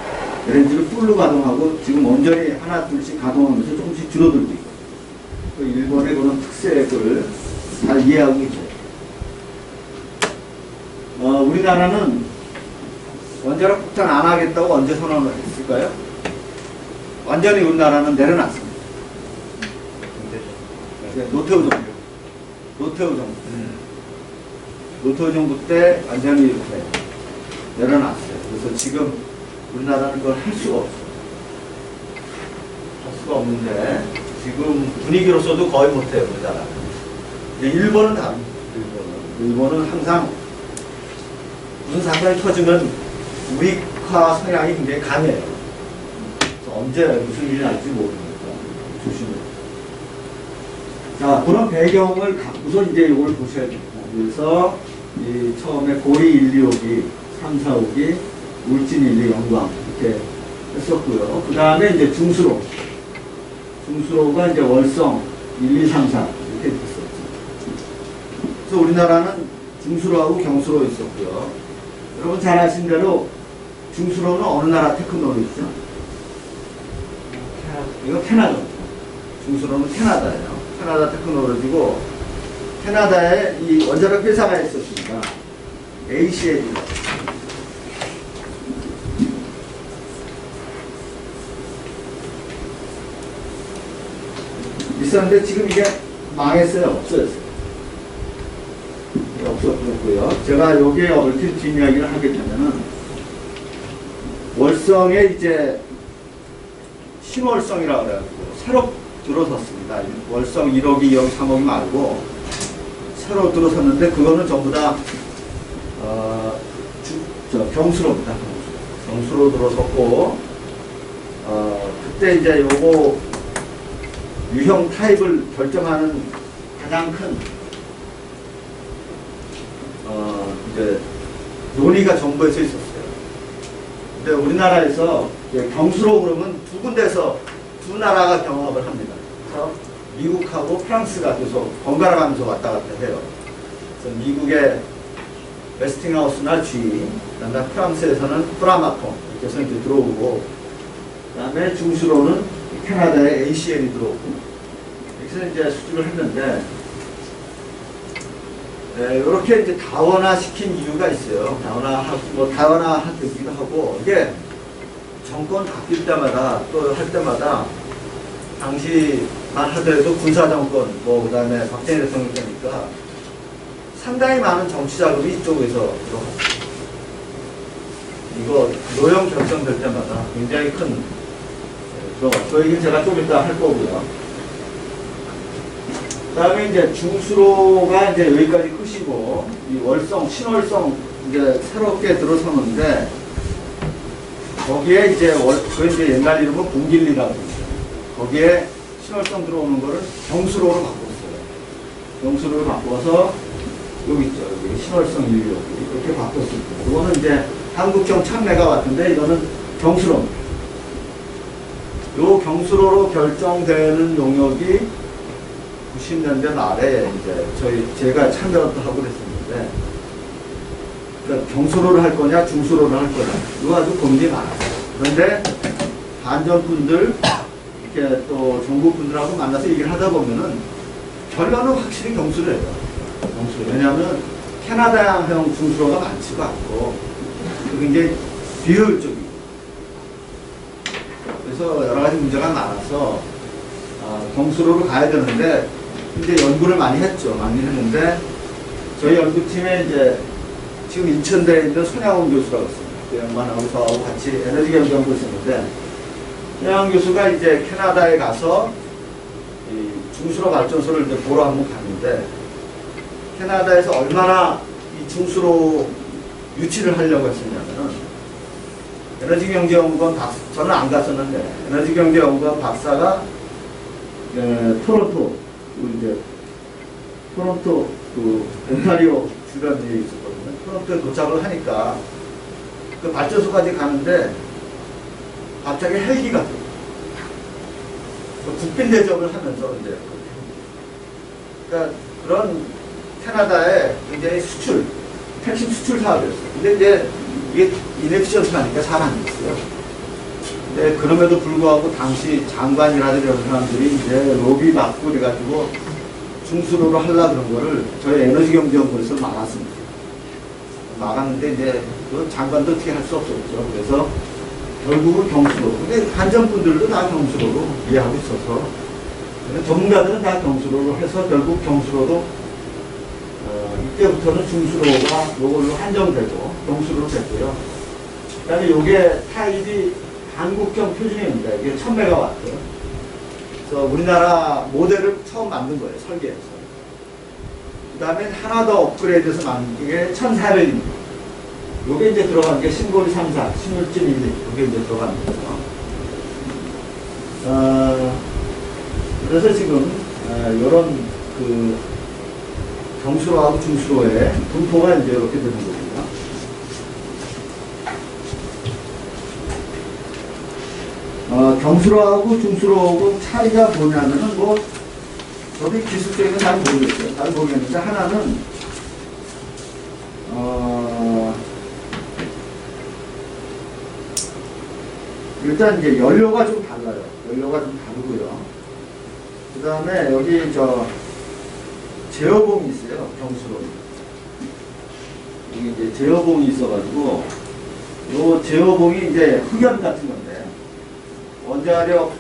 LNG를 풀로 가동하고 지금 원전이 하나, 둘씩 가동하면서 조금씩 줄어들고 있고 그 일본의 그런 특색을 잘 이해하고 있죠. 우리나라는 원자력 폭탄 안 하겠다고 언제 선언을 했을까요? 완전히 우리나라는 내려놨습니다. 노태우 정부 때 완전히 이렇게 내려놨어요. 그래서 지금 우리나라는 그걸 할 수가 없어요. 할 수가 없는데 지금 분위기로서도 거의 못해요, 우리나라. 일본은 다릅니다. 일본은 항상 무슨 사건이 터지면 우익화 성향이 굉장히 강해요. 그래서 언제 무슨 일이 날지 모르니까 조심해요. 자, 그런 배경을 우선 이제 이걸 보셔야 됩니다. 그래서 이 처음에 고리 1, 2, 5기, 3, 4, 5기, 울진 1, 2, 영광 이렇게 했었고요. 그 다음에 이제 중수로가 이제 월성 1, 2, 3, 4 이렇게 됐었죠. 그래서 우리나라는 중수로하고 경수로 있었고요. 여러분 잘 아신 대로 중수로는 어느 나라 테크놀로지죠? 이거 캐나다. 중수로는 캐나다예요. 캐나다 테크놀로지고 캐나다에 이 원자력 회사가 있었습니다. ACL. 있었는데 지금 이게 망했어요. 없어졌어요. 없어졌고요. 제가 여기에 얽힌 뒷이야기를 하게 되면은 월성에 이제 신월성이라고 그래가지고 새로 들어섰습니다. 월성 1호기, 2호기, 3호기 말고 새로 들어섰는데 그거는 전부 다 경수로입니다. 경수로 들어섰고 그때 이제 요거 유형 타입을 결정하는 가장 큰 이제 논의가 정부에서 있었어요. 근데 우리나라에서 경수로 그러면 두 군데서 두 나라가 경합을 합니다. 그래서 미국하고 프랑스가 계속 번갈아 가면서 왔다 갔다 해요. 그래서 미국의 웨스팅하우스나 G, 그다음에 프랑스에서는 프라마통 이렇게 해서 이제 들어오고, 그다음에 중수로는 캐나다의 ACL이 들어오고, 이렇게 해서 이제 수주를 했는데, 이렇게 이제 다원화 시킨 이유가 있어요. 다원화하기도 하고, 이게 정권 바뀔 때마다 또 할 때마다 당시만 하더라도 군사정권, 그 다음에 박정희 대통령 때니까 상당히 많은 정치 자금이 이쪽에서 들어갔어요. 이거 노형 결정될 때마다 굉장히 큰 들어가요. 그 얘기는 제가 좀 이따 할 거고요. 그 다음에 이제 중수로가 이제 여기까지 끝이고, 이 월성, 신월성 이제 새롭게 들어서는데, 거기에 이제 그 이제 옛날 이름은 봉길리라고 합니다. 거기에 신월성 들어오는 거를 경수로로 바꿨어요. 경수로로 바꿔서, 여기 있죠. 여기 신월성 1호. 이렇게 바꿨습니다. 이거는 이제 한국형 1000메가와트인데, 이거는 경수로입니다. 요 경수로로 결정되는 용역이 90년대 말에 이제 제가 참여도 하고 그랬었는데, 그러니까 경수로를 할 거냐, 중수로를 할 거냐, 이거 아주 고민이 많았어요. 그런데 반전분들, 이렇게 또 정부분들하고 만나서 얘기를 하다 보면은 결론은 확실히 경수로예요. 경수로. 왜냐하면 캐나다형 중수로가 많지가 않고, 굉장히 비효율적이고, 그래서 여러 가지 문제가 많아서 경수로로 가야 되는데, 이제 연구를 많이 했죠. 많이 했는데, 저희 연구팀에 이제 지금 인천대에 있는 손양훈 교수라고 있습니다. 그 양반하고 저하고 같이 에너지 경제연구를 했는데, 손양훈 교수가 이제 캐나다에 가서 이 중수로 발전소를 이제 보러 한번 갔는데, 캐나다에서 얼마나 이 중수로 유치를 하려고 했었냐면은, 에너지경제연구원 저는 안 갔었는데, 에너지경제연구원 박사가 토론토, 그 온타리오 주변에 있었거든요. 토론토에 도착을 하니까 그 발전소까지 가는데 갑자기 헬기가 들어요. 국빈 대접을 하면서 이제, 그러니까 그런 캐나다의 굉장히 핵심 수출 사업이었어요. 근데 이제 이게 이넥시언스하니까 잘 안 됐어요. 근데 그럼에도 불구하고 당시 장관이라든지 이런 사람들이 이제 로비 받고 그래가지고 중수로로 하려고 그런 거를 저희 에너지경제연구원에서 막았습니다. 막았는데 이제 그 장관도 어떻게 할 수 없었죠. 그래서 결국은 경수로. 근데 한전분들도 다 경수로로 이해하고 있어서, 전문가들은 다 경수로로 해서 결국 경수로로 이때부터는 중수로가 요걸로 한정되고 경수로로 됐고요. 그 다음에 요게 타입이 한국형 표준입니다. 이게 1000메가와트. 그래서 우리나라 모델을 처음 만든 거예요. 설계해서. 그 다음에 하나 더 업그레이드해서 만든 게 1400입니다. 요게 이제 들어간 게 신고리 34, 16.12. 요게 이제 들어간 거죠. 그래서 지금 요런 그 경수로하고 중수로의 분포가 이제 이렇게 되는 거거든요. 경수로하고 중수로하고 차이가 뭐냐면은 저도 기술적인 건 잘 모르겠어요. 잘 모르겠는데, 하나는, 일단 이제 연료가 좀 달라요. 연료가 좀 다르고요. 그 다음에 여기 제어봉이 있어요. 경수로. 여기 이제 제어봉이 있어가지고, 요 제어봉이 이제 흑연 같은 건데, 원자력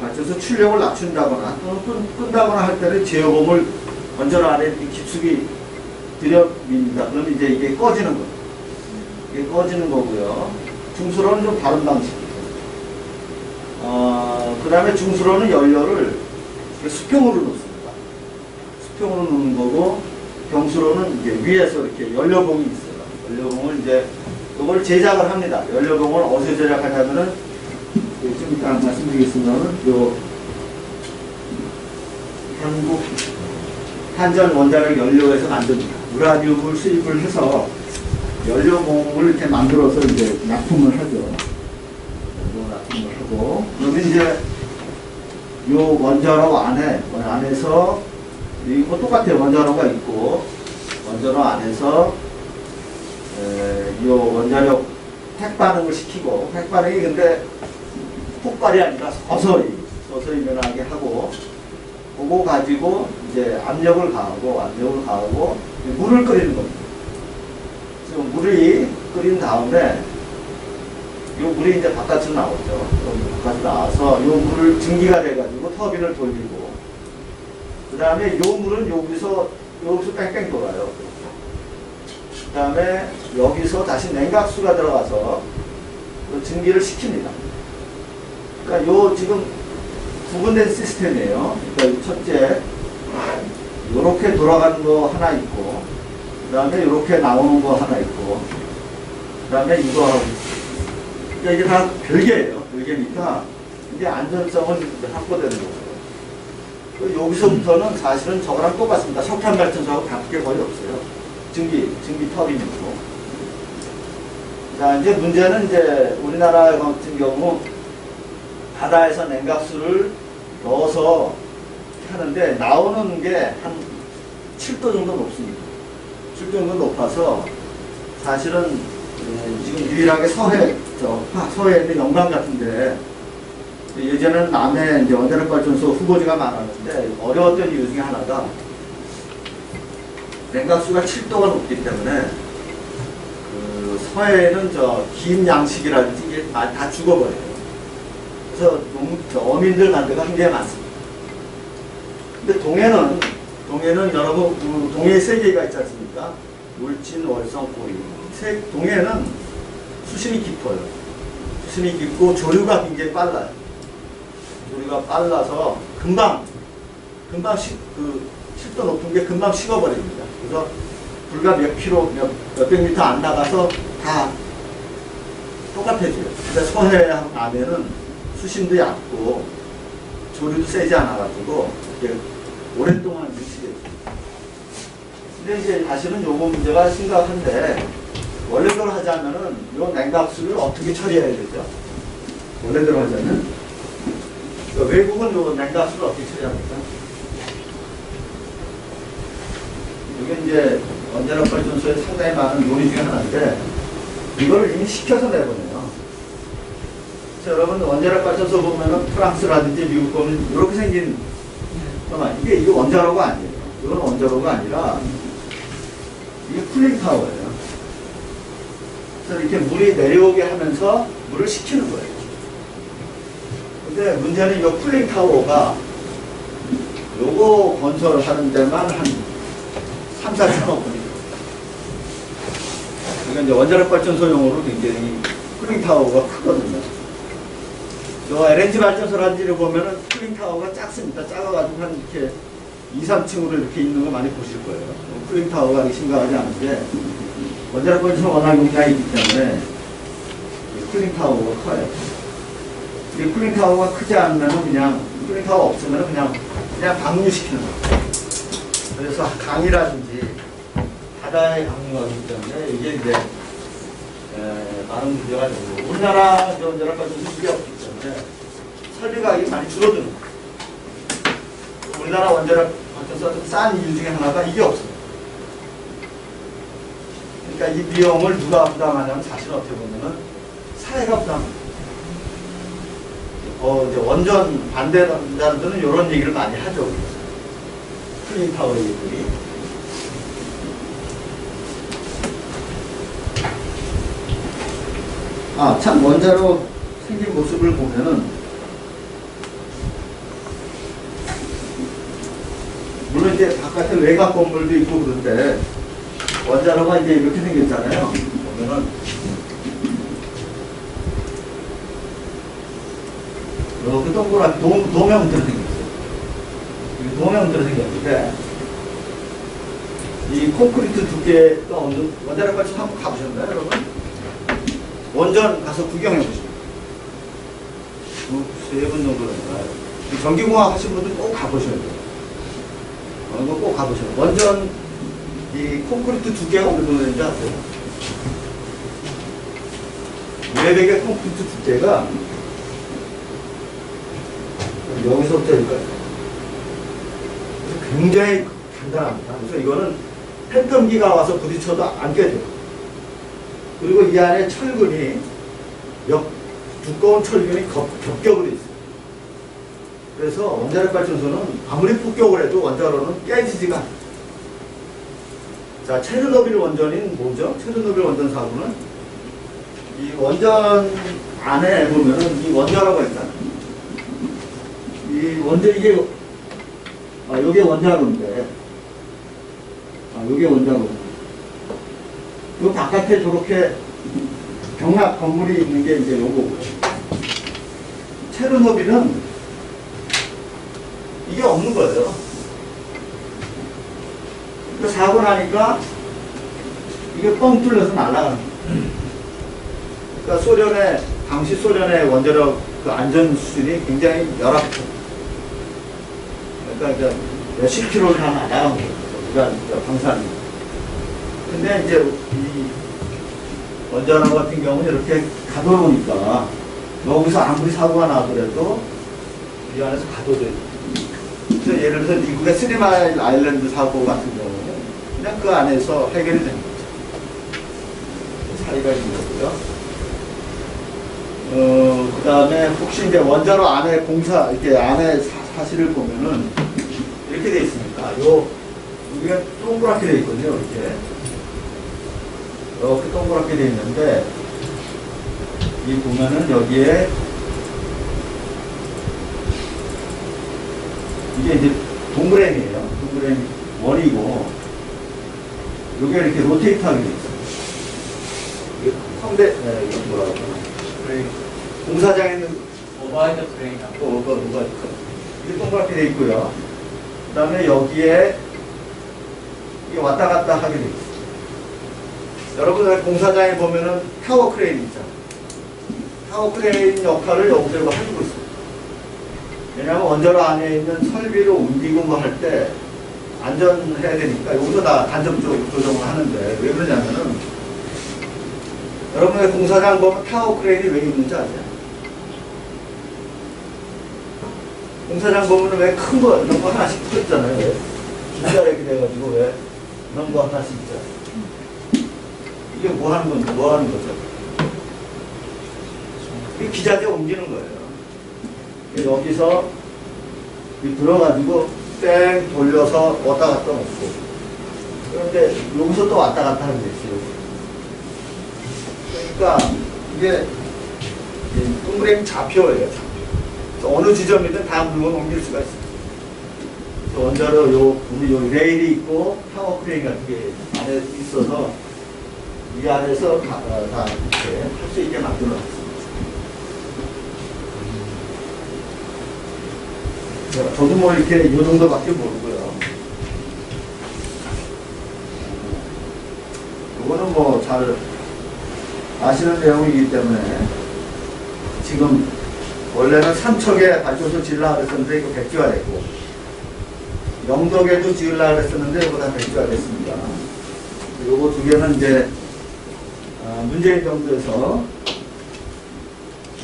발전소 출력을 낮춘다거나 또는 끈다거나 할 때는 제어봉을 원전 안에 깊숙이 들여밉니다. 그러면 이제 이게 꺼지는 거예요. 이게 꺼지는 거고요. 중수로는 좀 다른 방식이에요. 그 다음에 중수로는 연료를 수평으로 놓습니다. 수평으로 놓는 거고, 경수로는 이제 위에서 이렇게 연료봉이 있어요. 연료봉을 이제 이걸 제작을 합니다. 연료봉을 어디서 제작하냐면은, 좀 이따 말씀드리겠습니다는, 한국 한전 원자력 연료에서 만듭니다. 우라늄을 수입을 해서 연료봉을 이렇게 만들어서 이제 납품을 하죠. 납품을 하고, 그러면 이제 요 원자로 안에서, 이거 똑같아요. 원자로가 있고, 원자로 안에서 요 원자력 핵반응을 시키고, 핵반응이 근데 폭발이 아니라 서서히 일어나게 하고, 그거 가지고 이제 압력을 가하고 물을 끓이는 겁니다. 지금 물이 끓인 다음에 요 물이 이제 바깥으로 나오죠. 바깥으로 나와서 요 물을 증기가 돼가지고 터빈을 돌리고, 그 다음에 요 물은 여기서 여기서 뺑뺑 돌아요. 그 다음에 여기서 다시 냉각수가 들어가서 그 증기를 식힙니다. 그러니까 요 지금 구분된 시스템이에요. 그러니까 첫째, 요렇게 돌아가는 거 하나 있고, 그 다음에 요렇게 나오는 거 하나 있고, 그 다음에 이거 하고 있어요. 그러니까 이게 다 별개예요. 별개니까 이게 안전성은 확보되는 거고요. 여기서부터는 사실은 저거랑 똑같습니다. 석탄 발전소하고 다를 게 거의 없어요. 증기 터빈이고. 자, 이제 문제는 이제 우리나라 같은 경우 바다에서 냉각수를 넣어서 하는데 나오는 게 한 7도 정도 높습니다. 7도 정도 높아서 사실은 지금 유일하게 서해에 있는 영광 같은데 예전에는 남해 이제 원자력 발전소 후보지가 많았는데 어려웠던 이유 중에 하나가 냉각수가 7도가 높기 때문에 그 서해에는 긴 양식이라든지 이게 다 죽어버려요. 그래서 어민들 간 데가 굉장히 많습니다. 근데 동해는 여러분 동해 세 개가 있지 않습니까? 울진, 월성, 고리. 동해는 수심이 깊어요. 수심이 깊고 조류가 굉장히 빨라요. 조류가 빨라서 금방 7도 높은 게 금방 식어버립니다. 그래서 불과 몇백 미터 안 나가서 다 똑같아져요. 근데 서해하고 남해는 수심도 얕고 조류도 세지 않아가지고 이렇게 오랫동안 유지돼요. 근데 이제 사실은 요거 문제가 심각한데 원래대로 하자면은 요 냉각수를 어떻게 처리해야 되죠? 원래대로 하자면 외국은 요 냉각수를 어떻게 처리합니까? 이게 이제 원자력 발전소에 상당히 많은 요리 중에 하나인데 이거를 이미 식혀서 내보내요. 여러분 원자력 발전소 보면은 프랑스라든지 미국 보면 이렇게 생긴 이게 원자로가 아니에요. 이건 원자로가 아니라 이게 쿨링 타워예요. 그래서 이렇게 물이 내려오게 하면서 물을 식히는 거예요. 근데 문제는 이 쿨링 타워가 요거 건설하는 데만 한 3, 4천억 원이에요. 그러니까 이제 원자력 발전소용으로 굉장히 쿨링 타워가 크거든요. 저 LNG 발전소라든지를 보면은 쿨링 타워가 작습니다. 작아가지고 한 이렇게 2, 3층으로 이렇게 있는 거 많이 보실 거예요. 쿨링 타워가 심각하지 않은데 원자력 발전소 워낙 용량이 있기 때문에 쿨링 타워가 커요. 이 쿨링 타워가 크지 않으면 그냥 쿨링 타워 없으면 그냥 방류시키는 거예요. 그래서 강이라든지 바다에 강류하기 때문에 이게 이제 많은 문제가 되고 우리나라 원자력 발전소 이게 없기 때문에 설비가 많이 줄어드는 거예요. 우리나라 원자력 발전소가 좀 싼 이유 중에 하나가 이게 없어요. 그러니까 이 비용을 누가 부담하냐면 사실 어떻게 보면은 사회가 부담합니다. 이제 원전 반대자들은 이런 얘기를 많이 하죠. 쿨링 타워 얘기들이. 참 원자로 생긴 모습을 보면은 물론 이제 바깥에 외곽 건물도 있고 그런데 원자로가 이제 이렇게 생겼잖아요. 보면은 이렇게 동그랗게 도명들이 생겼어요. 도명들이 생겼는데 이 콘크리트 두께가 원자력 발전소 한번 가보셨나요, 여러분? 원전 가서 구경해 보시죠. 3번 정도 되나요? 전기공학 하신 분들 꼭 가보셔야 돼요. 이거 꼭 가보셔야 돼요. 원전 이 콘크리트 두께가 어느 정도 되는지 아세요? 외벽의 콘크리트 두께가 여기서부터 여기까지 굉장히 단단합니다. 그래서 이거는 팬텀기가 와서 부딪혀도 안 깨져요. 그리고 이 안에 철근이 두꺼운 철근이 겹겹으로 있어요. 그래서 원자력 발전소는 아무리 폭격을 해도 원자로는 깨지지가 않아요. 자, 체르노빌 원전인 뭐죠? 체르노빌 원전 사고는 이 원전 안에 보면은 이 원자로가 있잖아요. 이 원전 이게 여기 원자로인데 요게 원자로. 요 바깥에 저렇게 경락 건물이 있는 게 이제 요거고요. 체르노빌은 이게 없는 거예요. 그 사고 나니까 이게 뻥 뚫려서 날아가는 거예요. 그러니까 당시 소련의 원자력 그 안전 수준이 굉장히 열악했어요. 그러니까 몇십 킬로를 다 날아간 거예요. 그러니까 방사능. 근데 이제 이 원자로 같은 경우는 이렇게 가둬놓으니까 여기서 아무리 사고가 나더라도 이 안에서 가둬져 있어요. 그래서 예를 들어서 미국의 스리마일 아일랜드 사고 같은 경우는 그냥 그 안에서 해결이 된 거죠. 차이가 있는 거고요. 그 다음에 혹시 이제 원자로 안에 공사, 이렇게 안에 사실을 보면은 이렇게 돼 있습니다. 여기가 동그랗게 돼 있거든요, 이렇게. 이렇게 동그랗게 돼 있는데, 이 보면은 여기에, 이게 이제 동그라미예요. 동그라미 원이고, 여기가 이렇게 로테이트하게 돼 있어요. 이거 뭐라고 하나? 공사장에 있는 오버헤드 크레인하고 이게 동그랗게 돼 있고요. 그 다음에 여기에 이게 왔다 갔다 하게 돼 있어요. 여러분 공사장에 보면은 타워 크레인 있잖아요. 타워 크레인 역할을 여기서 이거 해주고 있어요. 왜냐하면 원자로 안에 있는 설비를 옮기고 뭐 할 때 안전해야 되니까 여기서 다 간접적으로 조정을 하는데 왜 그러냐면은 여러분의 공사장 보면 타워 크레인이 왜 있는지 아세요? 공사장 보면 왜 큰 거, 이런 거 하나씩 서 있잖아요. 왜? 줄자 이렇게 돼가지고 왜 이런 거 하나씩 있잖아요. 이게 뭐 하는 건지, 뭐 하는 거죠? 이 기자재 옮기는 거예요. 여기서 들어가지고 뺑 돌려서 왔다 갔다 놓고. 그런데 여기서 또 왔다 갔다 하는 게 있어요. 그러니까 이게 동그라미 좌표예요. 좌표. 어느 지점이든 다 물건 옮길 수가 있어요. 원자로 요 레일이 있고 타워 크레인 같은 게 안에 있어서 이 안에서 다 이렇게 할 수 있게 만들어놨습니다. 저도 뭐 이렇게 이 정도밖에 모르고요. 이거는 뭐 잘 아시는 내용이기 때문에 지금 원래는 삼척에 발전소 지으려고 그랬었는데 이거 백지화됐고 영덕에도 지으려고 그랬었는데 이거 다 백지화됐습니다. 요거 두 개는 이제 문재인 정부에서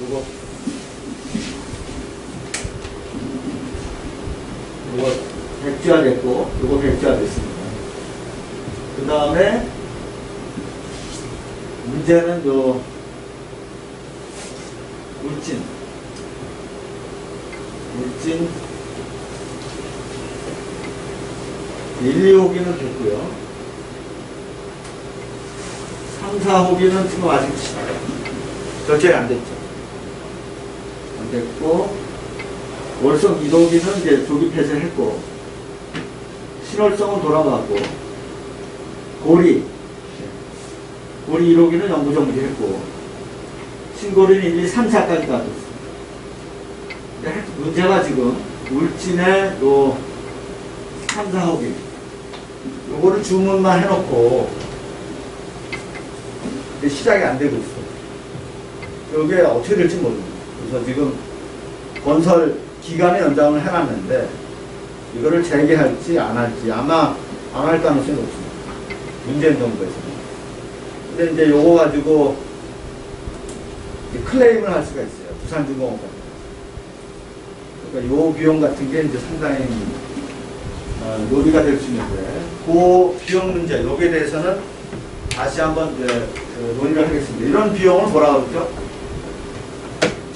요거 백지화됐고 요거 백지화됐습니다. 그 다음에 문제는 요 울진 1, 2호기는 됐고요. 3, 4호기는 지금 아직 결정이 안 됐죠. 안 됐고 월성 1호기는 이제 조기 폐쇄했고 신월성은 돌아갔고 고리 1호기는 연구 정지했고 신고리는 1, 2, 3, 4까지 가졌습니다. 문제가 지금 울진의 요 3, 4호기 요거를 주문만 해놓고 시작이 안 되고 있어요. 이게 어떻게 될지 모릅니다. 그래서 지금 건설 기간의 연장을 해놨는데 이거를 재개할지 안 할지 아마 안 할 가능성이 높습니다. 문재인 정부에서는. 근데 이제 요거 가지고 클레임을 할 수가 있어요. 부산중공업 같은. 그러니까 요 비용 같은 게 이제 상당히 논의가 될 수 있는데 그 비용 문제, 여기에 대해서는 다시 한번 이제 논의를 하겠습니다. 이런 비용을 뭐라고 그러죠?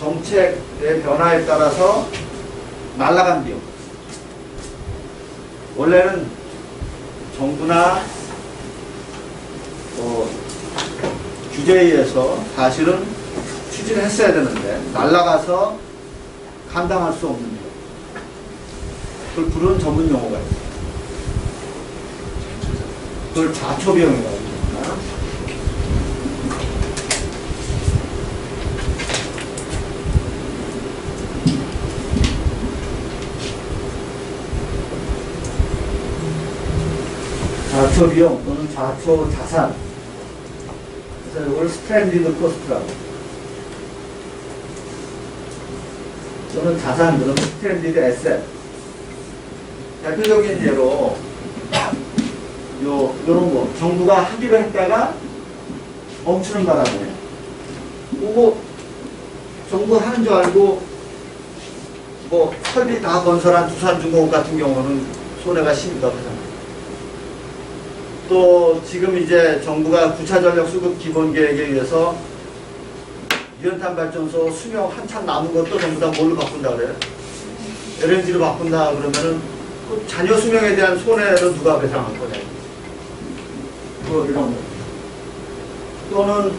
정책의 변화에 따라서 날아간 비용. 원래는 정부나 규제에 의해서 사실은 추진을 했어야 되는데 날아가서 감당할 수 없는 비용. 그걸 부르는 전문 용어가 있어요. 그걸 자초비용이라고 합니다. 자초비용 또는 자초자산. 그래서 이걸 스트랜디드 코스트라고. 또는 자산, 그러면 스트랜디드 에셋. 대표적인 예로 요런 거 정부가 하기로 했다가 멈추는 바람에 그거 정부 하는 줄 알고 뭐 설비 다 건설한 두산중공업 같은 경우는 손해가 심각하잖아요. 또 지금 이제 정부가 9차 전력 수급 기본 계획에 의해서 유연탄 발전소 수명 한참 남은 것도 전부 다 뭘로 바꾼다 그래요? LNG로 바꾼다 그러면은 그 잔여 수명에 대한 손해를 누가 배상할 거냐? 뭐 이런 거. 또는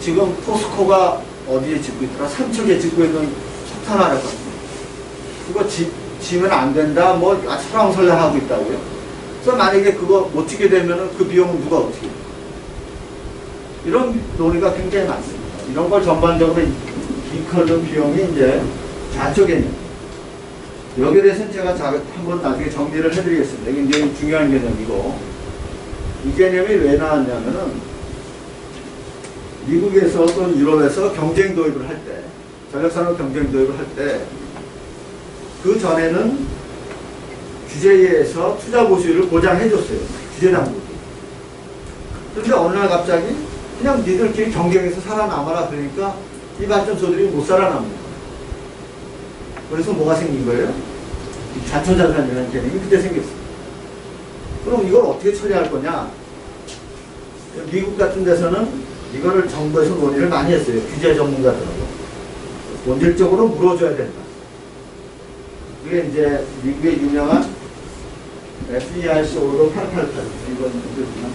지금 포스코가 어디에 짓고 있더라? 삼척에 짓고 있는 석탄 화력관. 그거 지면 안 된다. 뭐 설랑설랑하고 있다고요. 그래서 만약에 그거 못 짓게 되면은 그 비용은 누가 어떻게 해요? 이런 논의가 굉장히 많습니다. 이런 걸 전반적으로 이컬는 비용이 이제 자초 개념. 여기에 대해서는 제가 한번 나중에 정리를 해드리겠습니다. 이게 굉장히 중요한 개념이고, 이 개념이 왜 나왔냐면은 미국에서 또는 유럽에서 경쟁 도입을 할 때, 전력산업 경쟁 도입을 할 때, 그 전에는 규제에 의해서 투자 보수율을 보장해줬어요. 규제당국이. 그런데 어느 날 갑자기 그냥 니들끼리 경쟁에서 살아남아라 그러니까 이 발전소들이 못 살아남는. 그래서 뭐가 생긴 거예요? 자초자산이라는 개념이 그때 생겼어요. 그럼 이걸 어떻게 처리할 거냐? 미국 같은 데서는 이거를 정부에서 논의를 많이 했어요. 규제 전문가들하고. 본질적으로 물어줘야 된다. 그게 이제 미국의 유명한 FERC 오더 888. 이건 뭐였나?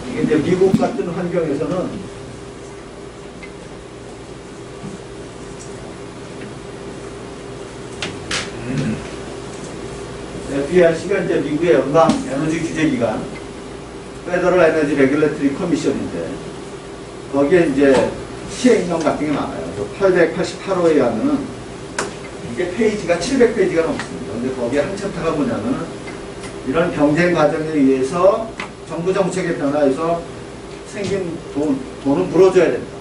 이게 이제 미국 같은 환경에서는 FERC가 이제 미국의 연방 에너지 규제 기관, 페더럴 에너지 레귤레터리 커미션인데, 거기에 이제 시행령 같은 게 많아요. 888호에 하면은 이게 페이지가 700페이지가 넘습니다. 근데 거기에 한 챕터가 뭐냐면은 이런 경쟁 과정에 의해서 정부 정책의 변화에서 생긴 돈은 물어줘야 된다.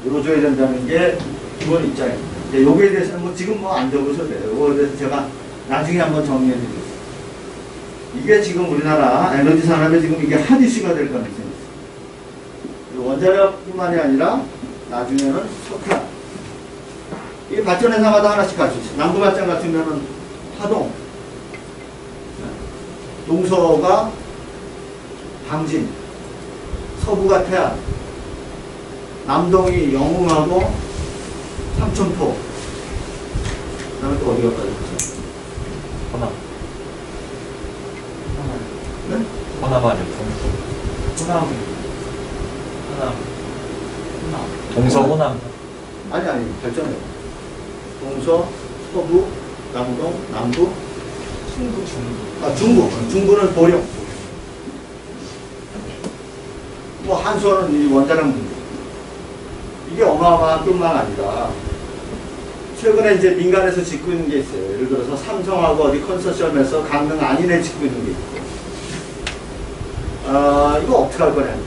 물어줘야 된다는 게 기본 입장입니다. 요거에 대해서는 뭐 지금 뭐 안 적으셔도 돼요. 요거에 대해서 제가 나중에 한번 정리해 드리겠습니다. 이게 지금 우리나라 에너지 산업에 지금 이게 핫 이슈가 될 가능성이 있어요. 원자력뿐만이 아니라 나중에는 석탄. 이 발전회사마다 하나씩 갈 수 있어요. 남부발전 같은 경우는 하동, 동서가 방진, 서부가 태안, 남동이 영흥하고 삼천포. 그 다음에 또 어디가 빠졌죠? 호남. 네? 호남 아니요. 호남. 동서 호남. 아니, 결정해요. 동서, 서부, 남동, 남부, 중부, 중부. 아, 중부. 중부는 보령. 뭐, 한수원은 이 원자력 문제. 이게 어마어마한 뿐만 아니라, 최근에 이제 민간에서 짓고 있는 게 있어요. 예를 들어서 삼성하고 어디 컨소시엄에서 강릉 안인에 짓고 있는 게 있고. 이거 어떻게 할 거냐.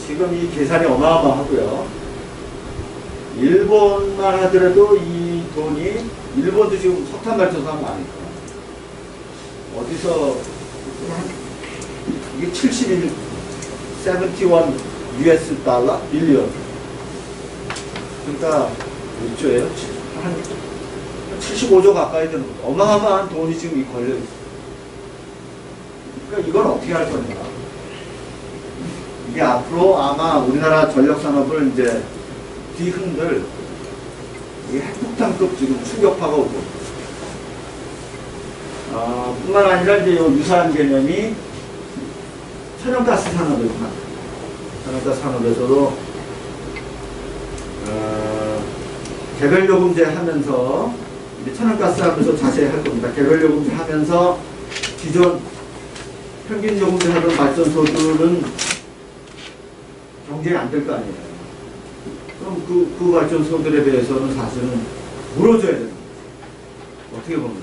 지금 이 계산이 어마어마하고요. 일본만 하더라도 이 돈이, 일본도 지금 석탄 발전소가 많으니까. 어디서, 이게 71, US 달러? 빌리언. 그러니까, 몇 조예요? 한 75조 가까이 되는 거죠. 어마어마한 돈이 지금 걸려있어요. 그러니까 이걸 어떻게 할 거냐. 이게 앞으로 아마 우리나라 전력산업을 이제 뒤흔들 이게 핵폭탄급 지금 충격파가 오고, 뿐만 아니라 이제 요 유사한 개념이 천연가스 산업이구나. 천연가스 산업에서도 개별요금제 하면서 이제 천연가스 하면서 자세히 할 겁니다. 개별요금제 하면서 기존 평균요금제 하던 발전소들은 경쟁이 안 될 거 아니에요. 그럼 그 발전소들에 대해서는 사실은 물어줘야 됩니다. 어떻게 보면.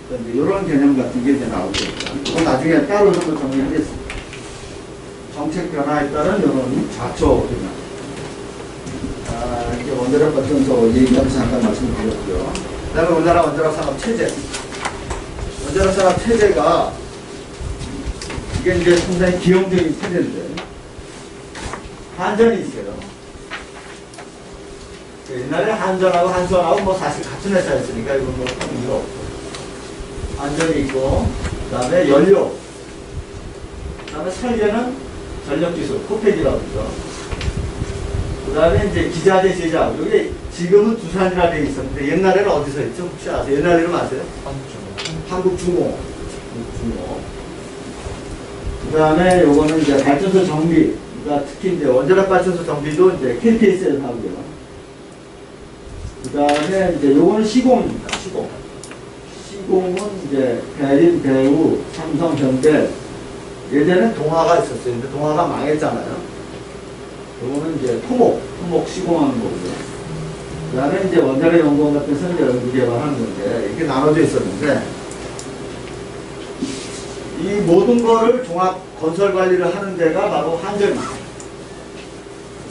그러니까 이제 이런 개념 같은 게 이제 나오겠죠. 그건 나중에 따로 좀 정리하겠습니다. 정책 변화에 따른 이런 좌초 변화. 이게 원자력 발전소 얘기하면서 잠깐 말씀을 드렸고요. 그 다음에 우리나라 원자력 산업 체제. 원자력 산업 체제가 이게 이제 상당히 기형적인 체제인데 한전이 있어요. 옛날에 한전하고 한수원하고 뭐 사실 같은 회사였으니까 이건 뭐 의미가 없고. 한전이 있고, 그 다음에 연료, 그 다음에 설계는 전력기술, 코펙이라고 그러죠. 그 다음에 이제 기자재 제작. 여기 지금은 두산이라 되어 있었는데 옛날에는 어디서 했죠? 혹시 아세요? 옛날 이름 아세요? 한국중공. 그 다음에 요거는 이제 발전소 정비. 그러니까 특히 이제 원자력 발전소 정비도 이제 KPSL 하고요. 그 다음에 이제 요거는 시공입니다. 시공은 이제 대림, 대우, 삼성, 현대. 예전에 동화가 있었어요. 근데 동화가 망했잖아요. 요거는 이제 토목 시공하는 거고요. 그 다음에 이제 원자력 연구원 같은 선제 연구 개발하는 건데, 이렇게 나눠져 있었는데, 이 모든 거를 종합 건설 관리를 하는 데가 바로 한전입니다.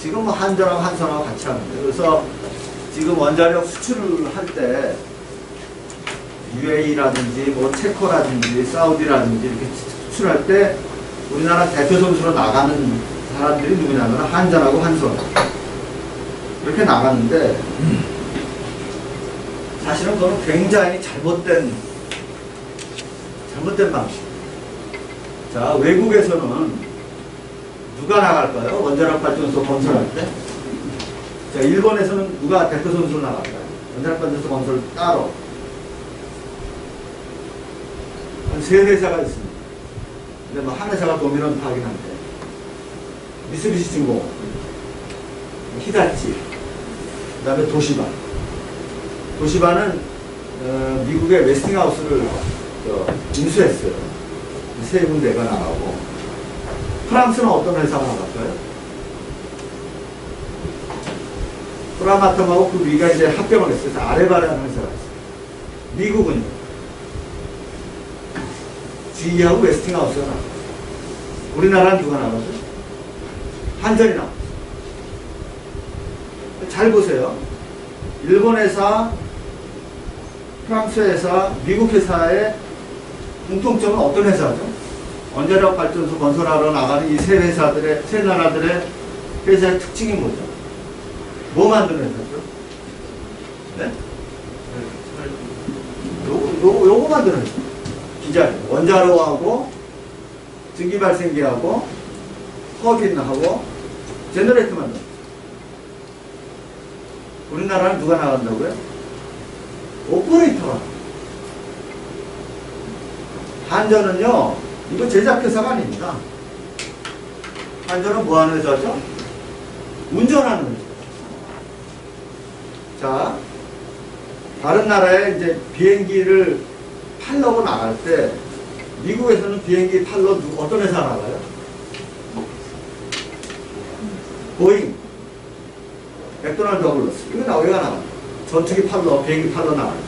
지금 뭐 한전하고 한선하고 같이 하는데, 그래서 지금 원자력 수출을 할 때, UAE라든지, 뭐 체코라든지, 사우디라든지 이렇게 수출할 때, 우리나라 대표 선수로 나가는 사람들이 누구냐면 한전하고 한선. 이렇게 나가는데, 사실은 그건 굉장히 잘못된 방식. 자, 외국에서는 누가 나갈까요? 원자력 발전소 건설할 때? 자, 일본에서는 누가 대표 선수로 나갈까요? 원자력 발전소 건설 따로. 한 3회사가 있습니다. 근데 뭐 한 회사가 도미넌트하긴 한데. 미쓰비시 중공, 히다치, 그 다음에 도시바. 도시바는 미국의 웨스팅하우스를 인수했어요. 세 군데가 나가고. 프랑스는 어떤 회사가 나갈까요? 프라마tom하고 그 위가 이제 합병을 했어요. 아레바라는 회사가 있어요. 미국은요. GE하고 웨스팅하우스가 나가요. 우리나라는 누가 나가죠? 한전이 나가요. 잘 보세요. 일본 회사, 프랑스 회사, 미국 회사의 공통점은 어떤 회사죠? 원자력 발전소 건설하러 나가는 이 세 나라들의 회사의 특징이 뭐죠? 뭐 만드는 회사죠? 네? 요거 만드는 회사. 기자재. 원자로하고, 증기발생기하고, 터빈하고, 제너레이터 만드는. 우리나라는 누가 나간다고요? 오퍼레이터가. 한전은요, 이거 제작회사가 아닙니다. 한전은 뭐 하는 회사죠? 운전하는 회사. 자, 다른 나라에 이제 비행기를 팔려고 나갈 때, 미국에서는 비행기 팔러 어떤 회사 나가요? 보잉, 맥도날드 더글러스. 이거 왜가 나가요? 전투기 팔러, 비행기 팔러 나가요.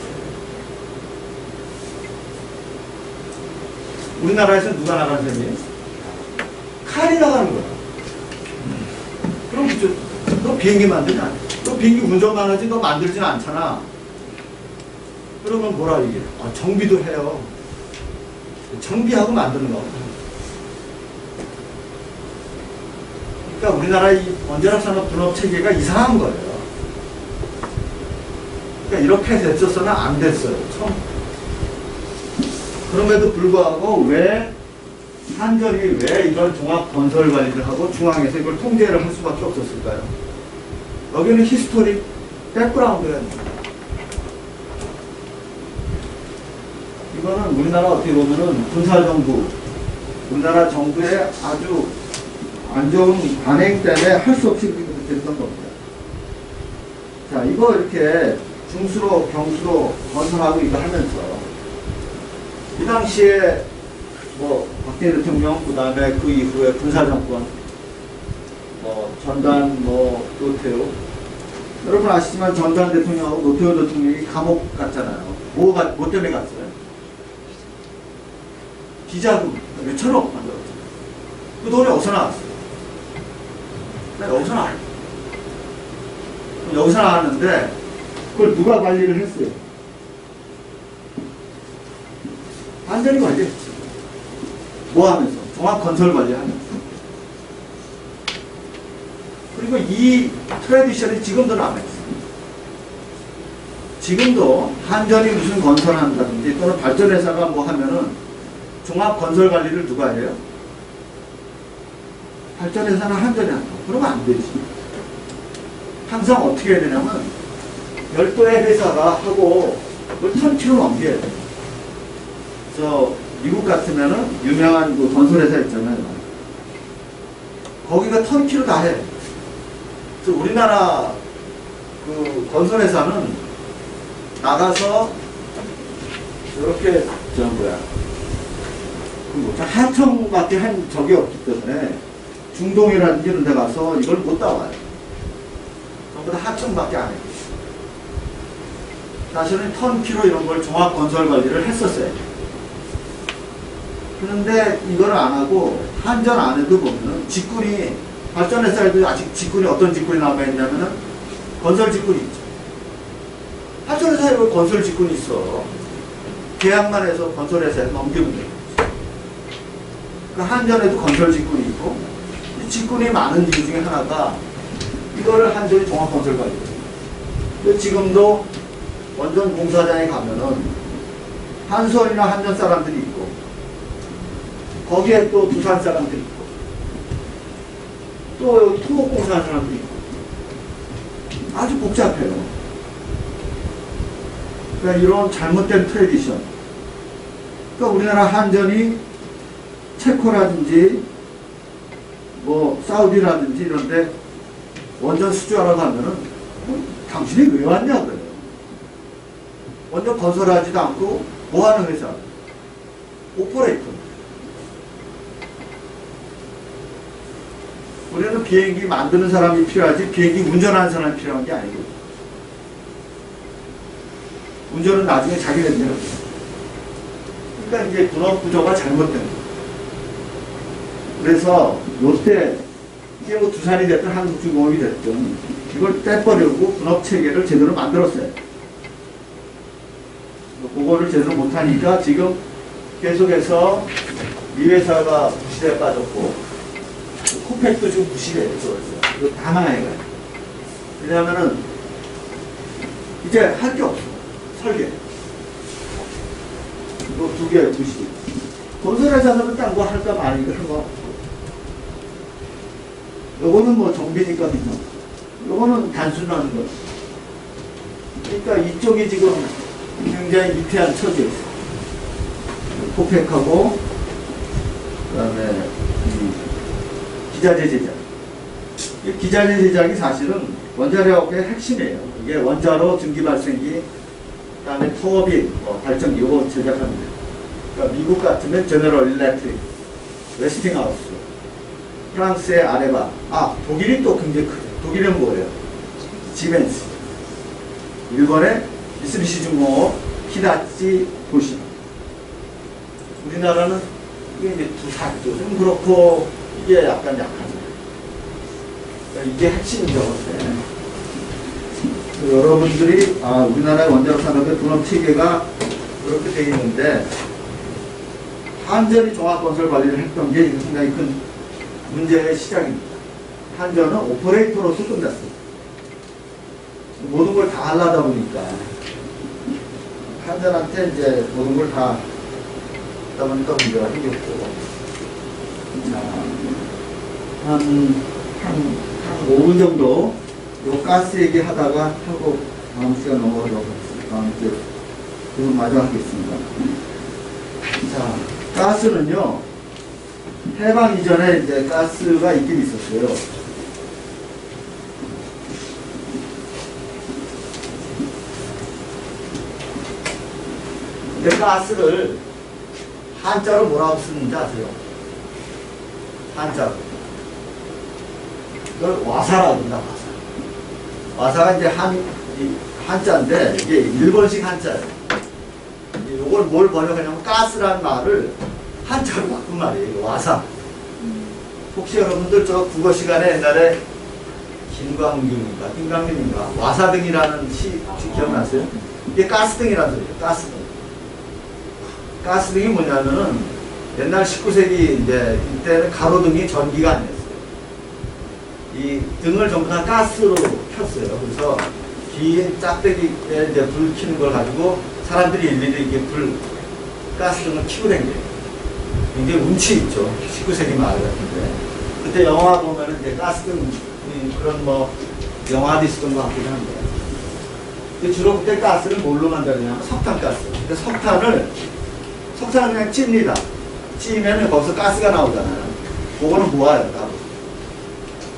우리나라에서 누가 나가는 셈이에요? 칼이 나가는 거야. 그럼 너 비행기 만드냐? 너 비행기 운전만 하지 너 만들지는 않잖아. 그러면 뭐라 이게? 정비도 해요. 정비하고 만드는 거. 그러니까 우리나라 이 원자력 산업 분업 체계가 이상한 거예요. 그러니까 이렇게 됐었어는 안 됐어요. 처음. 그럼에도 불구하고 왜 한전이 왜 이런 종합 건설 관리를 하고 중앙에서 이걸 통제를 할 수밖에 없었을까요? 여기는 히스토리 백그라운드가 이거는 우리나라 어떻게 보면은 군사정부, 우리나라 정부의 아주 안 좋은 관행 때문에 할 수 없이 그렇게 됐던 겁니다. 자, 이거 이렇게 중수로, 경수로 건설하고 이거 하면서 이 당시에 뭐 박정희 대통령, 그 다음에 그 이후에 군사정권, 뭐 전두환, 뭐 노태우, 여러분 아시지만 전두환 대통령하고 노태우 대통령이 감옥 갔잖아요. 뭐 때문에 갔어요? 비자금 몇 천억 만들었죠. 그 돈이 어디서 나왔어요? 여기서 나와요. 여기서 나왔는데 그걸 누가 관리를 했어요? 완전히 관리했죠. 뭐 하면서? 종합건설 관리하면서. 그리고 이 트레디션이 지금도 남아있어요. 지금도 한전이 무슨 건설한다든지 또는 발전회사가 뭐 하면은 종합건설관리를 누가 해요? 발전회사는 한전이 한다. 그러면 안 되지. 항상 어떻게 해야 되냐면 별도의 회사가 하고 그걸 턴키로 넘겨야 돼. 저 미국 같으면은 유명한 그 건설회사 있잖아요. 거기가 턴키로 다 해. 그래서 우리나라 그 건설회사는 나가서 이렇게 저 뭐야 하청밖에 한 적이 없기 때문에 중동이라든지 이런 데 가서 이걸 못 따와요. 전부 다 하청밖에 안 해요. 사실은 턴키로 이런 걸 종합건설 관리를 했었어요. 그런데 이걸 안 하고 한전 안에도 보면은 직군이 발전회사에도 아직 직군이 어떤 직군이 남아있냐면은 건설 직군이 있죠. 발전회사에 왜 건설 직군이 있어? 계약만 해서 건설회사에 넘기면 돼요. 그러니까 한전에도 건설 직군이 있고 이 직군이 많은 이유 중에 하나가 이거를 한전이 종합건설관리예요. 지금도 원전 공사장에 가면은 한솔이나 한전 사람들이 있고 거기에 또 두산 사람들이 있고 또 여기 토목공사하는 사람들이 있고 아주 복잡해요. 그러니까 이런 잘못된 트레디션. 그러니까 우리나라 한전이 체코라든지 뭐 사우디라든지 이런데 원전 수주하러 가면은 당신이 왜 왔냐 그래요. 원전 건설하지도 않고 뭐 하는 회사? 오퍼레이터. 우리는 비행기 만드는 사람이 필요하지 비행기 운전하는 사람이 필요한 게 아니고 운전은 나중에 자기네들이 해요. 그러니까 이제 분업 구조가 잘못된 거예요. 그래서 요때 이게 뭐 두산이 됐든 한국중공업이 됐든 이걸 떼버리고 분업 체계를 제대로 만들었어요. 그거를 제대로 못하니까 지금 계속해서 이 회사가 부실에 빠졌고 코펙도 지금 부실해요. 이거 다 망해가요. 왜냐하면은 이제 할 게 없어. 설계. 이거 두 개 부실. 건설회사들은 딴 거 할까 말이니까 한 거. 요거는 뭐 정비니까 그냥. 요거는 단순한 거. 그러니까 이쪽이 지금 굉장히 위태한 처지에 있어요. 코펙하고 그 다음에 기자재 제작. 이 기자재 제작이 사실은 원자력의 핵심이에요. 이게 원자로 증기 발생기, 그 다음에 터빈, 발전기 이거 제작합니다. 그러니까 미국 같으면 제너럴 일렉트릭, 웨스팅하우스, 프랑스의 아레바, 독일이 또 굉장히 크죠. 독일은 뭐예요? 지벤스. 일본의 미쓰비시 중공업, 히다치 도시마. 우리나라는 이게 이제 두산도 좀 그렇고 이게 약간 약하죠. 그러니까 이게 핵심이죠. 여러분들이 우리나라의 원자력 산업의 분업 체계가 그렇게 되어 있는데 한전이 종합건설 관리를 했던 게 상당히 큰 문제의 시작입니다. 한전은 오퍼레이터로서 끝났어요. 모든 걸 다 하려다 보니까 한전한테 이제 모든 걸 다 하다 보니까 문제가 생겼고 한 5분 정도 요 가스 얘기 하다가 하고 다음 시간 넘어가도록 하겠습니다. 다음 주에 그럼 마저 하겠습니다. 자, 가스는요, 해방 이전에 이제 가스가 있긴 있었어요. 근데 가스를 한자로 뭐라고 쓰는지 아세요? 한자로. 그걸 와사라고 합니다, 와사. 와사가 이제 한자인데, 이게 일본식 한자예요. 이걸 뭘 번역하냐면, 가스라는 말을 한자로 바꾼 말이에요, 와사. 혹시 여러분들 저 국어 시간에 옛날에 김광균인가, 와사등이라는 시 기억나세요? 이게 가스등이라는 소리예요, 가스등. 가스등이 뭐냐면은, 옛날 19세기 이제, 이때는 가로등이 전기가 아니었어요. 이 등을 전부 다 가스로 켰어요. 그래서 긴 짝대기에 이제 불 켜는 걸 가지고 사람들이 일일이 이렇게 가스등을 켜고 다녀요. 굉장히 운치 있죠. 19세기 말 같은데. 그때 영화 보면은 이제 가스등, 그런 뭐, 영화도 있었던 것 같긴 한데. 근데 주로 그때 가스를 뭘로 만드냐면 석탄가스. 근데 석탄을 그냥 찝니다. 찌면은 거기서 가스가 나오잖아요. 그거는 모아요, 따로.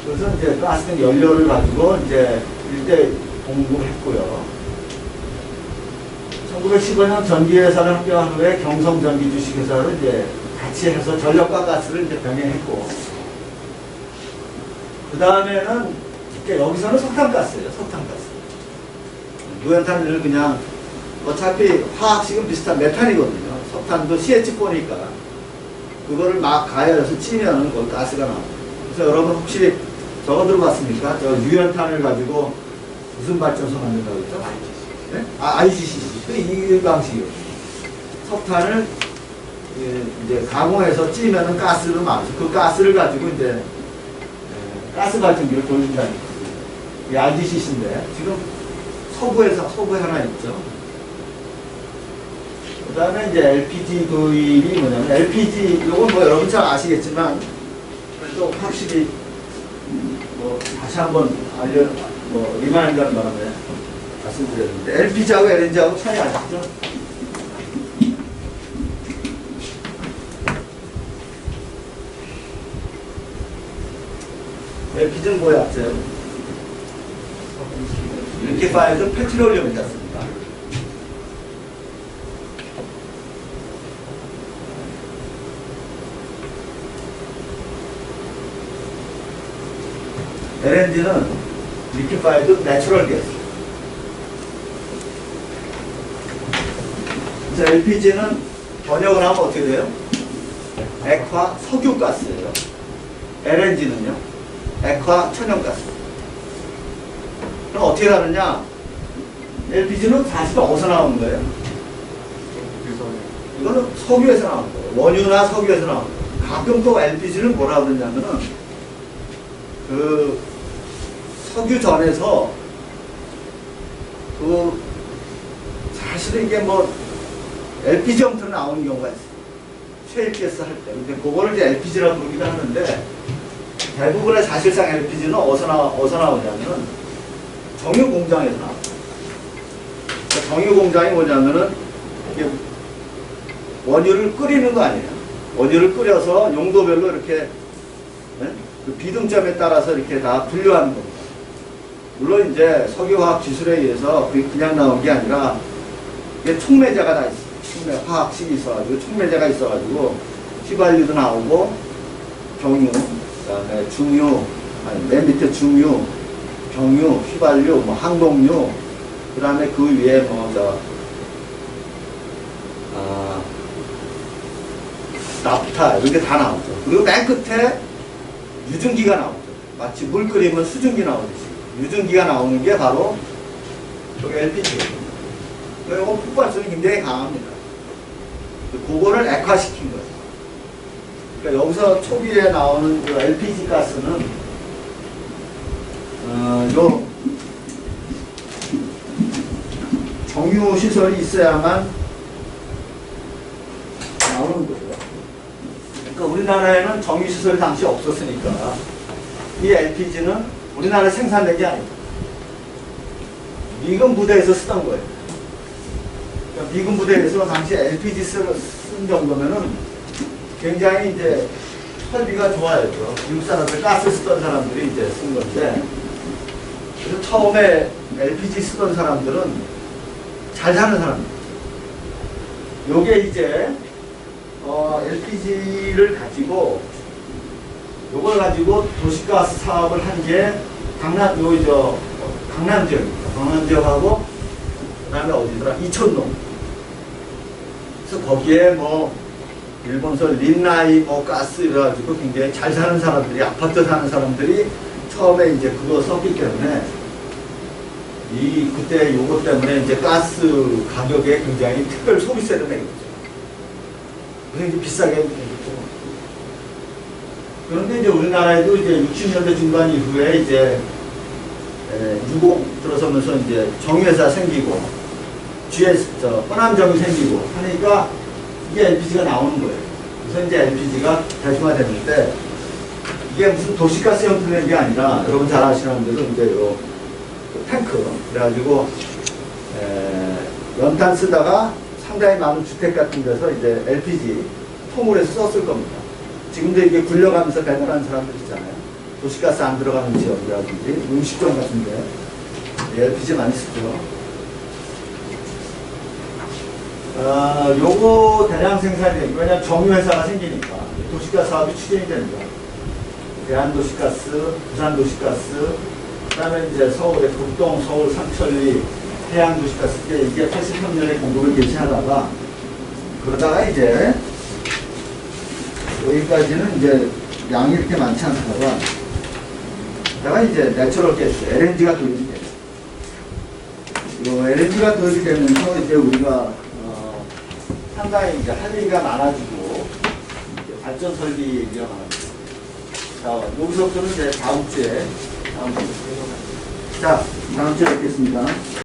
그래서 이제 가스등 연료를 가지고 이제 일대 공급했고요. 1915년 전기회사를 합병한 후에 경성전기 주식회사를 이제 같이 해서 전력과 가스를 이제 병행했고, 그 다음에는 여기서는 석탄가스예요, 석탄가스. 무연탄을 그냥 어차피 화학식은 비슷한 메탄이거든요. 석탄도 CH4니까 그거를 막 가열해서 찌면은 거기 가스가 나와요. 그래서 여러분 혹시 저거 들어봤습니까? 저 유연탄을 가지고 무슨 발전소 만든다고 했죠? 네? IGCC. 이 방식이요. 석탄을 이제 가공해서 찌면은 가스로 나오죠. 그 가스를 가지고 이제 가스 발전기를 돌린다는 거예요. 이 IGCC인데 지금 서부에 하나 있죠. 그 다음에 이제 LPG 도입이 뭐냐면, LPG, 요건 뭐 여러분 잘 아시겠지만, 또 확실히, 뭐, 다시 한번 리마인드하는 바람에 말씀드렸는데, LPG하고 LNG하고 차이 아시죠? LPG는 뭐야, 리퀴파이드 페트롤리움이지 않습니까? LNG는 리퀴파이드 내추럴 가스. 자, LPG는 번역을 하면 어떻게 돼요? 액화 석유가스예요. LNG는요? 액화 천연가스. 그럼 어떻게 다르냐? LPG는 사실 어디서 나오는 거예요? 이거는 석유에서 나오는 거예요. 원유나 석유에서 나오는 거예요. 가끔 또 LPG는 뭐라 그러냐면은 그 석유전에서 그 사실은 이게 뭐 LPG 형태로 나오는 경우가 있어요. 쉐일가스 할 때. 근데 그거를 이제 LPG라고 부르기도 하는데, 대부분의 사실상 LPG는 어디서 나오냐면은 정유 공장에서 나와요. 그러니까 정유 공장이 뭐냐면은 이게 원유를 끓이는 거 아니에요. 원유를 끓여서 용도별로 이렇게 그 비등점에 따라서 이렇게 다 분류하는 겁니다. 물론 이제 석유화학 기술에 의해서 그게 그냥 나온 게 아니라 이게 촉매제가 다 있어요. 화학식이 있어가지고 촉매제가 있어가지고 휘발유도 나오고 경유, 그다음에 중유, 맨 밑에 중유, 경유, 휘발유, 뭐 항공유, 그다음에 그 위에 나프타 이런 게 다 나오죠. 그리고 맨 끝에 유증기가 나오죠. 마치 물 끓이면 수증기 나오듯이 유증기가 나오는 게 바로 저기 LPG거든요. 이거 폭발성이 굉장히 강합니다. 그거를 액화시킨 거예요. 그러니까 여기서 초기에 나오는 그 LPG 가스는 요 정유 시설이 있어야만 나오는 거죠. 그러니까 우리나라에는 정유 시설이 당시 없었으니까 이 LPG는 우리나라에 생산된 게 아닙니다. 미군 부대에서 쓰던 거예요. 그러니까 미군 부대에서 당시 LPG 쓴 정도면은 굉장히 이제 설비가 좋아야죠. 미국 사람들 가스 쓰던 사람들이 이제 쓴 건데, 그래서 처음에 LPG 쓰던 사람들은 잘 사는 사람들. 요게 이제 LPG를 가지고 요걸 가지고 도시가스 사업을 한 게 강남 강남 지역입니다. 강남 지역하고 그다음에 어디더라? 이촌동. 그래서 거기에 뭐 일본서 린나이 뭐 가스 이래가지고 굉장히 잘 사는 사람들이 아파트 사는 사람들이 처음에 이제 그거 썼기 때문에 그때 요거 때문에 이제 가스 가격에 굉장히 특별 소비세를 내게 되죠. 그래서 이제 비싸게 되겠죠. 그런데 이제 우리나라에도 이제 60년대 중반 이후에 이제 60 들어서면서 이제 정유회사 생기고 호남정유 생기고 하니까 이게 LPG가 나오는 거예요. 그래서 이제 LPG가 대중화됐는데 이게 무슨 도시가스 형태로 된 게 아니라 여러분 잘 아시는 대로 이제 요 탱크 그래가지고 연탄 쓰다가 상당히 많은 주택 같은 데서 이제 LPG 통을 해서 썼을 겁니다. 지금도 이게 굴려가면서 배달하는 사람들 있잖아요. 도시가스 안 들어가는 지역이라든지 음식점 같은데 LPG 많이 쓰죠. 요거 대량 생산이 되고 왜냐면 정유회사가 생기니까 도시가스 사업이 추진이 됩니다. 대한도시가스, 부산도시가스, 그 다음에 이제 서울의 극동, 서울 삼천리, 해양도시가스 이게 83년에 공급을 개시하다가 그러다가 이제 여기까지는 이제 양이 이렇게 많지 않다가 다가 이제 내추럴 가스, LNG가 도입이 돼요. LNG가 도입이 되면서 이제 우리가 상당히 이제 할 얘기가 많아지고 발전 설비 얘기가 많아지고 자 여기서부터는 이제 다음 주에 자 다음 주에 뵙겠습니다.